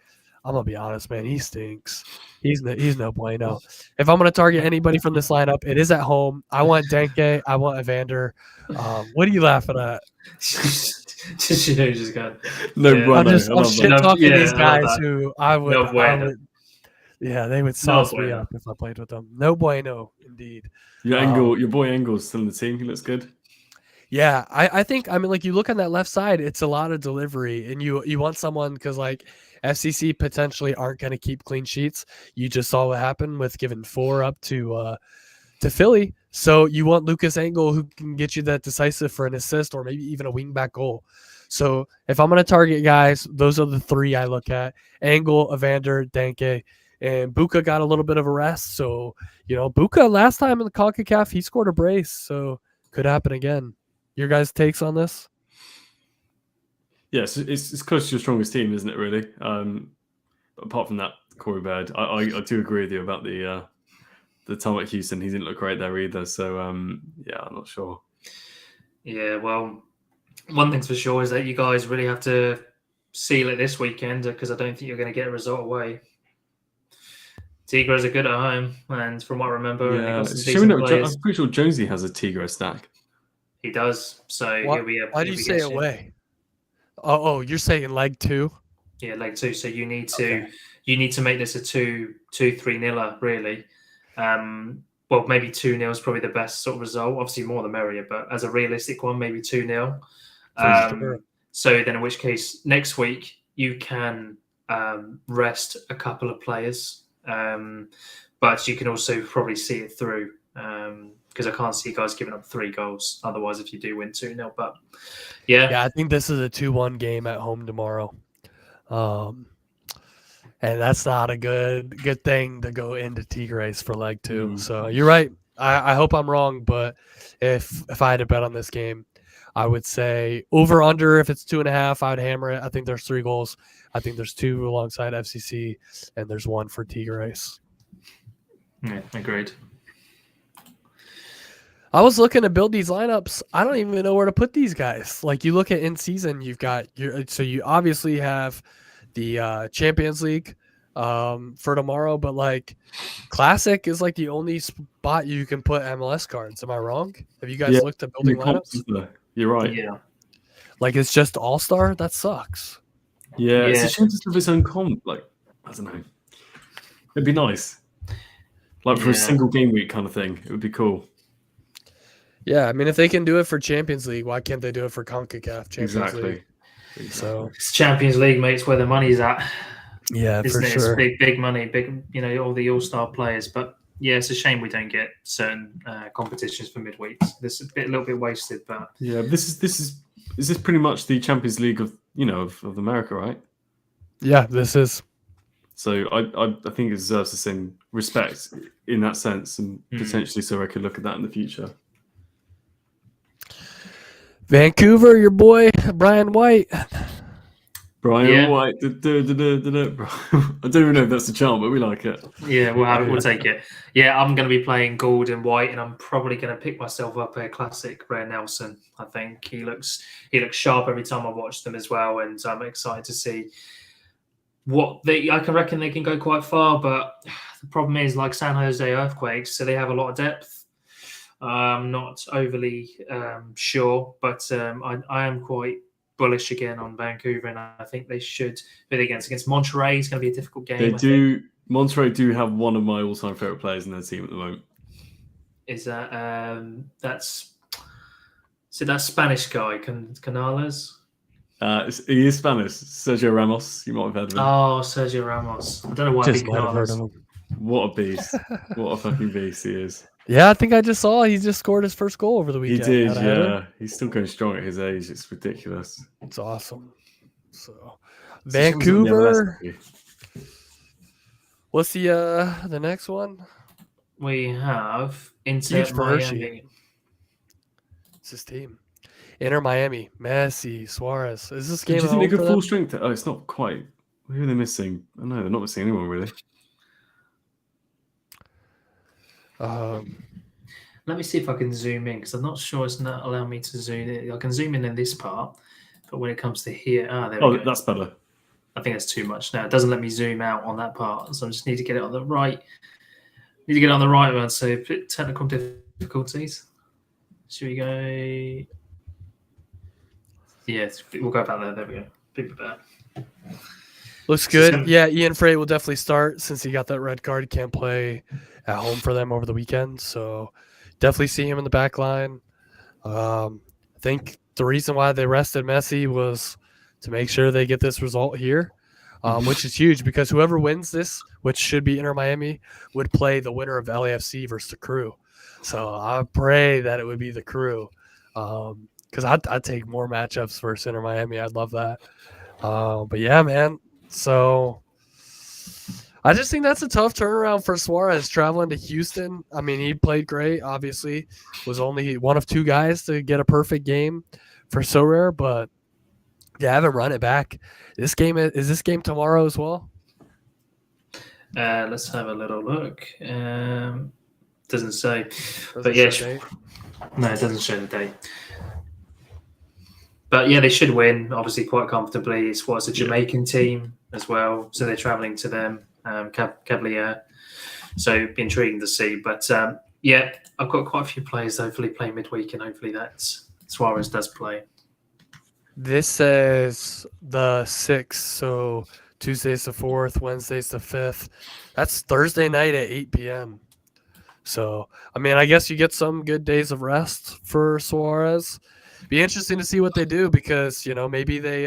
I'm gonna be honest, man. He stinks. He's no bueno. If I'm gonna target anybody from this lineup, it is at home. I want Danke. I want Evander. What are you laughing at? just got I'm shit talking these guys who I would. Yeah, they would sauce me up if I played with them. No bueno, indeed. Your boy Engel's still in the team. He looks good. Yeah, I think like you look on that left side, it's a lot of delivery, and you want someone because like FCC potentially aren't going to keep clean sheets. You just saw what happened with giving 4 up to Philly. So you want Lucas Engel who can get you that decisive for an assist or maybe even a wingback goal. So if I'm going to target guys, those are the 3 I look at: Engel, Evander, Danke, and Buka got a little bit of a rest. So Buka last time in the CONCACAF he scored a brace, so could happen again. Your guys' takes on this? Yes, it's close to your strongest team, isn't it? Really. Apart from that, Corey Baird, I do agree with you about the time at Houston. He didn't look great there either. So yeah, I'm not sure. Yeah, well, one thing's for sure is that you guys really have to seal it this weekend because I don't think you're going to get a result away. Tigres are good at home, and from what I remember, I'm pretty sure Jonesy has a Tigres stack. He does. So why do you say away? Oh, you're saying leg 2? Yeah, leg 2. So you need to make this a 2-3-0 really. Well, maybe 2-0 is probably the best sort of result. Obviously, more the merrier, but as a realistic one, maybe 2-0. Sure. So then, in which case, next week you can rest a couple of players, but you can also probably see it through. Because I can't see you guys giving up 3 goals. Otherwise, if you do win 2-0, but yeah, I think this is a 2-1 game at home tomorrow, and that's not a good thing to go into Tigres for leg 2. So you're right. I hope I'm wrong, but if I had to bet on this game, I would say over under if it's 2.5, I'd hammer it. I think there's 3 goals. I think there's 2 alongside FCC, and there's 1 for Tigres. Yeah, agreed. I was looking to build these lineups. I don't even know where to put these guys. Like you look at in season, you've got so you obviously have the Champions League for tomorrow, but like Classic is like the only spot you can put MLS cards. Am I wrong? Have you guys looked at building lineups? You're right. Yeah. Like it's just All-Star? That sucks. Yeah, it's a shame to have its own comp. Like, I don't know. It'd be nice. Like for a single game week kind of thing. It would be cool. Yeah, I mean, if they can do it for Champions League, why can't they do it for CONCACAF Champions League? So it's Champions League, mate. It's where the money's at. Yeah, Isn't for it? sure. It's big money, big. All the all-star players. But yeah, it's a shame we don't get certain competitions for midweeks. This is a little bit wasted, but yeah, is this pretty much the Champions League of of America, right? Yeah, this is. So I think it deserves the same respect in that sense, and potentially so I could look at that in the future. Vancouver, your boy Brian White. Brian White. I don't even know if that's the chant, but we like it. Yeah, we'll take it. Yeah, I'm going to be playing gold and white, and I'm probably going to pick myself up a classic Ray Nelson. I think he looks sharp every time I watch them as well, and I'm excited to see I can reckon they can go quite far, but the problem is like San Jose Earthquakes, so they have a lot of depth. I'm not overly sure, but I am quite bullish again on Vancouver, and I think they should bid against Monterrey. It's going to be a difficult game. They do. Monterrey do have one of my all-time favorite players in their team at the moment. Is that that's that Spanish guy Canales? He is Spanish. Sergio Ramos. You might have heard of him. Oh, Sergio Ramos. I don't know why. Just might have heard of him. What a beast! What a fucking beast he is. Yeah, I think I just saw he just scored his first goal over the weekend. He did, yeah. He's still going strong at his age. It's ridiculous. It's awesome. So, Vancouver. What's the next one? We have Inter Miami. It's his team. Inter Miami. Messi, Suarez. Is this game? Do you think they go full strength? Oh, it's not quite. Who are they missing? Oh, no, they're not missing anyone really. Let me see if I can zoom in because I'm not sure it's not allowing me to zoom in. I can zoom in this part, but when it comes to here, there we go. That's better. I think that's too much now. It doesn't let me zoom out on that part, so I just need to get it on the right. Need to get it on the right one. So technical difficulties. Should we go? Yeah, we'll go back there. There we go. Bit better. Looks good. Yeah, Ian Frey will definitely start since he got that red card. He can't play at home for them over the weekend, so definitely see him in the back line. I think the reason why they rested Messi was to make sure they get this result here, which is huge because whoever wins this, which should be Inter Miami, would play the winner of LAFC versus the Crew. So I pray that it would be the Crew because I'd take more matchups versus Inter Miami. I'd love that. But yeah, man. So I just think that's a tough turnaround for Suarez traveling to Houston. I mean, he played great, obviously. Was only one of 2 guys to get a perfect game for So Rare, but yeah, have him run it back. Is this game tomorrow as well? Let's have a little look. Doesn't say. But yeah, no, it doesn't show the date. But yeah, they should win, obviously, quite comfortably. It's a Jamaican team as well, so they're traveling to them, Cavalier. So it'd be intriguing to see. But yeah, I've got quite a few players hopefully play midweek, and hopefully that Suarez does play. This says the 6th, so Tuesday's the 4th, Wednesday's the 5th. That's Thursday night at 8 p.m. So, I mean, I guess you get some good days of rest for Suarez. Be interesting to see what they do because, maybe they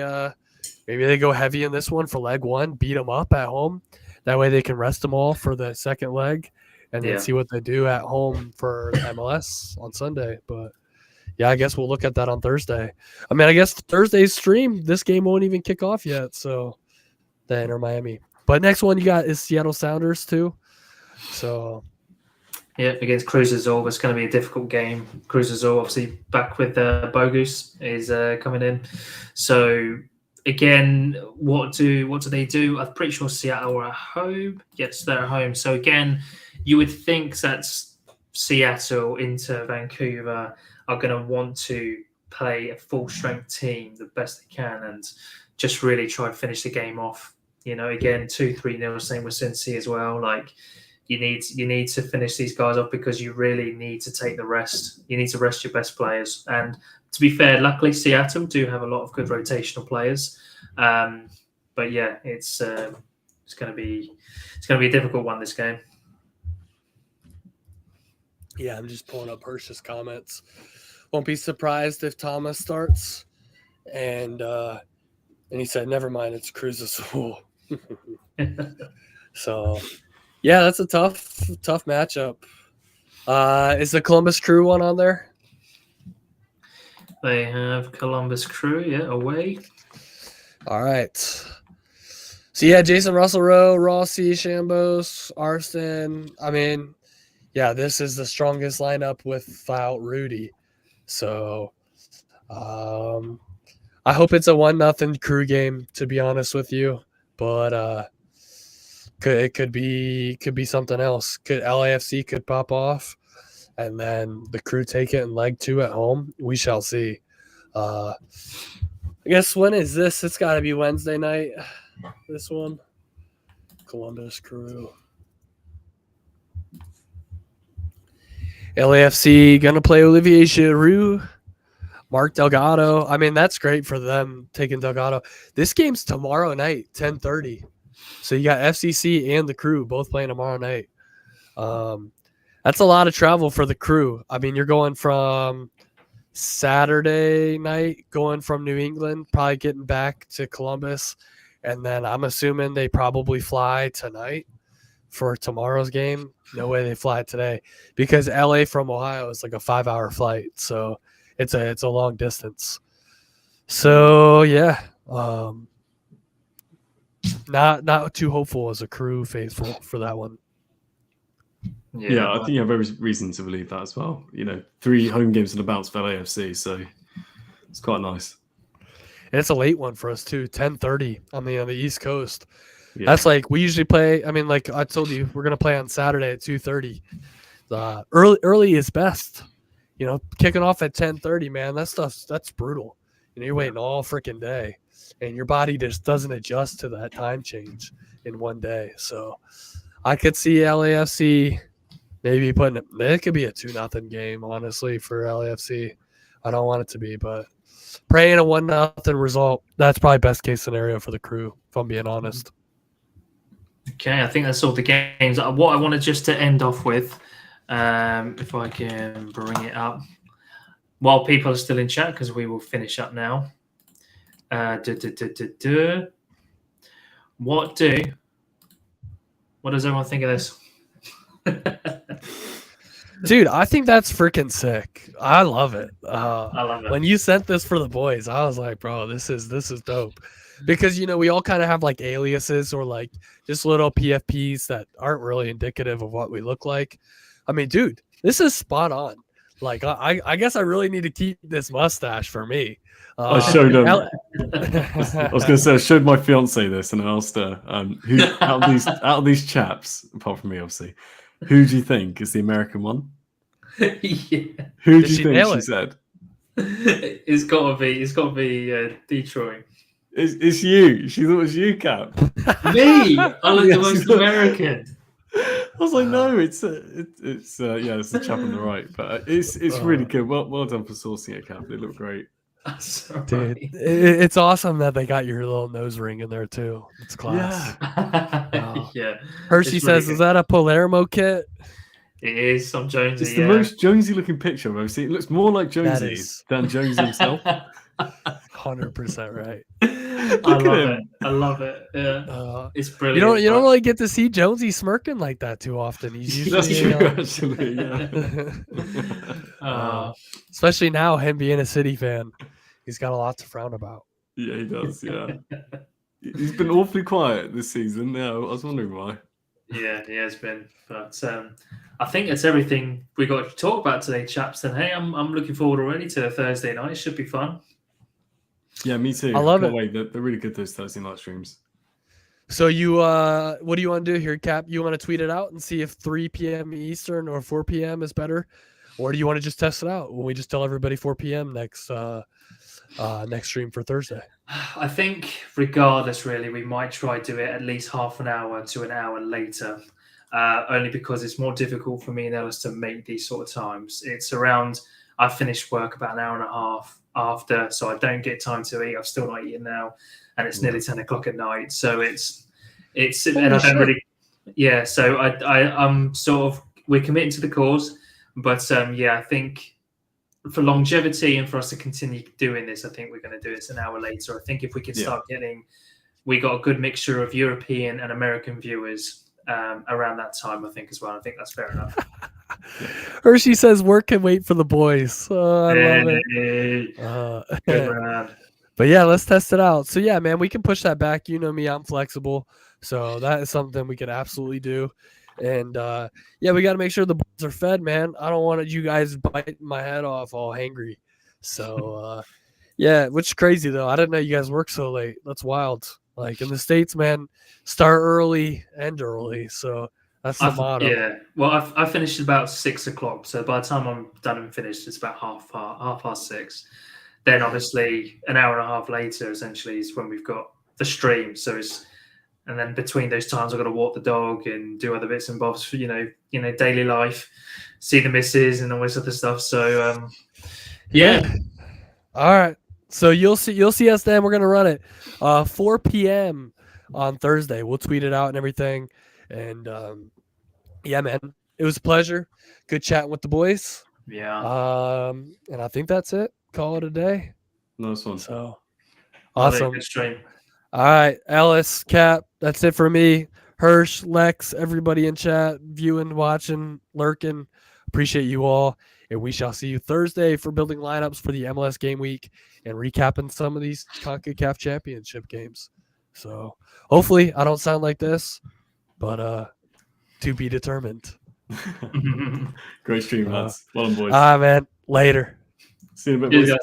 go heavy in this one for leg 1, beat them up at home. That way they can rest them all for the second leg and then see what they do at home for MLS on Sunday. But yeah, I guess we'll look at that on Thursday. I mean, I guess Thursday's stream, this game won't even kick off yet. So the Inter Miami. But next one you got is Seattle Sounders too. So Yeah, against Cruz Azul, it's going to be a difficult game. Cruz Azul, obviously, back with Bogus is coming in. So again, what do they do? I'm pretty sure Seattle are at home. Yes, they're at home. So again, you would think that Seattle, Inter, Vancouver are going to want to play a full strength team the best they can and just really try and finish the game off. Again, 2-3-0, same with Cincy as well. Like, you need to finish these guys off because you really need to take the rest. You need to rest your best players. And to be fair, luckily Seattle do have a lot of good rotational players. But yeah, it's going to be a difficult one, this game. Yeah, I'm just pulling up Hirsch's comments. Won't be surprised if Thomas starts. And he said, never mind, it's Cruz Azul. So, yeah, that's a tough matchup. Is the Columbus Crew one on there? They have Columbus Crew, away. All right. So, yeah, Jason Russell-Rowe, Rossi, Shambos, Arston. I mean, yeah, this is the strongest lineup without Rudy. So, I hope it's a 1-0 Crew game, to be honest with you. But it could be something else. LAFC could pop off, and then the Crew take it in leg 2 at home. We shall see. I guess when is this? It's got to be Wednesday night. This one, Columbus Crew. LAFC gonna play Olivier Giroud, Mark Delgado. I mean, that's great for them taking Delgado. This game's tomorrow night, 10:30. So you got FCC and the Crew both playing tomorrow night. That's a lot of travel for the Crew. I mean, you're going from Saturday night, going from New England, probably getting back to Columbus. And then I'm assuming they probably fly tonight for tomorrow's game. No way they fly today because LA from Ohio is like a 5-hour flight. So it's a long distance. So, yeah. Not too hopeful as a Crew faithful for that one. Yeah, I think you have every reason to believe that as well. 3 home games in a bounce for LAFC, so it's quite nice. And it's a late one for us too, 10:30 on the East Coast. Yeah. That's like we usually play. I mean, like I told you, we're gonna play on Saturday at 2:30. Early is best. Kicking off at 10:30, man. That's brutal. You're waiting all freaking day, and your body just doesn't adjust to that time change in one day. So I could see LAFC maybe putting it could be a 2-0 game, honestly, for LAFC. I don't want it to be, but praying a 1-0 result. That's probably best case scenario for the Crew, if I'm being honest. Okay, I think that's all the games. What I wanted just to end off with, if I can bring it up, while people are still in chat, because we will finish up now. What does everyone think of this? Dude, I think that's freaking sick. I love it. I love it. When you sent this for the boys, I was like, bro, this is dope. Because, we all kind of have like aliases or like just little PFPs that aren't really indicative of what we look like. I mean, dude, this is spot on. Like, I guess I really need to keep this mustache for me. I showed him. I was going to say, I showed my fiance this and I asked her, who out of these chaps, apart from me, obviously, who do you think is the American one? Yeah. Who do you think she said? It's got to be Detroit. It's you. She thought it was you, Cap. Me? I look the most American. I was like, no, it's the chap on the right, but it's really good. Well done for sourcing it, Cap. They look great. Dude, it's awesome that they got your little nose ring in there too. It's class. Yeah. Hershey says, really, "Is that a Palermo kit?" It is some Jonesy. It's the most Jonesy looking picture I've ever seen. It looks more like Jonesy than Jonesy himself. 100% right. I love it. Yeah, it's brilliant. You don't really get to see Jonesy smirking like that too often. He's usually, that's true, actually. Yeah. Especially now, him being a City fan, he's got a lot to frown about. Yeah, he does. Yeah, he's been awfully quiet this season. Yeah, I was wondering why. Yeah, he has been. But I think that's everything we got to talk about today, chaps. And hey, I'm looking forward already to Thursday night. It should be fun. Yeah, me too. I love Can't it. wait. They're really good, those Thursday night streams. So you, what do you want to do here, Cap? You want to tweet it out and see if 3 p.m. Eastern or 4 p.m. is better, or do you want to just test it out when we just tell everybody 4 p.m. next stream for Thursday? I think, regardless, really, we might try to do it at least half an hour to an hour later. Only because it's more difficult for me and Ellis to make these sort of times. It's around, I finished work about an hour and a half after, so I don't get time to eat. I've still not eaten now, and it's nearly 10 o'clock at night. So it's and I don't really, yeah. So I'm sort of, we're committing to the cause, but yeah, I think for longevity and for us to continue doing this, I think we're going to do this an hour later. I think if we can start getting, we got a good mixture of European and American viewers around that time, I think, as well. I think that's fair enough. Hershey says work can wait for the boys. Oh, I love it. Good man. But yeah, let's test it out. So yeah, man, we can push that back. You know me, I'm flexible. So that is something we can absolutely do. And yeah, we got to make sure the boys are fed, man. I don't want you guys biting my head off all hangry. So yeah, which is crazy though. I didn't know you guys work so late. That's wild. Like in the States, man, start early, end early. So that's the motto. Yeah. Well, I finished at about 6 o'clock. So by the time I'm done and finished, it's about half past 6. Then obviously an hour and a half later, essentially, is when we've got the stream. So it's, and then between those times, I've got to walk the dog and do other bits and bobs for, you know, daily life, see the missus and all this other stuff. So yeah. All right. So you'll see us then. We're gonna run it 4 p.m. on Thursday. We'll tweet it out and everything. And yeah, man, it was a pleasure. Good chatting with the boys. Yeah. And I think that's it. Call it a day. Nice one. So awesome. Good stream. All right, Ellis, Cap, that's it for me. Hirsch, Lex, everybody in chat, viewing, watching, lurking. Appreciate you all. And we shall see you Thursday for building lineups for the MLS game week and recapping some of these CONCACAF championship games. So hopefully I don't sound like this, but to be determined. Great stream, lads. Well done, boys. All right, man. Later. See you in a bit, boys.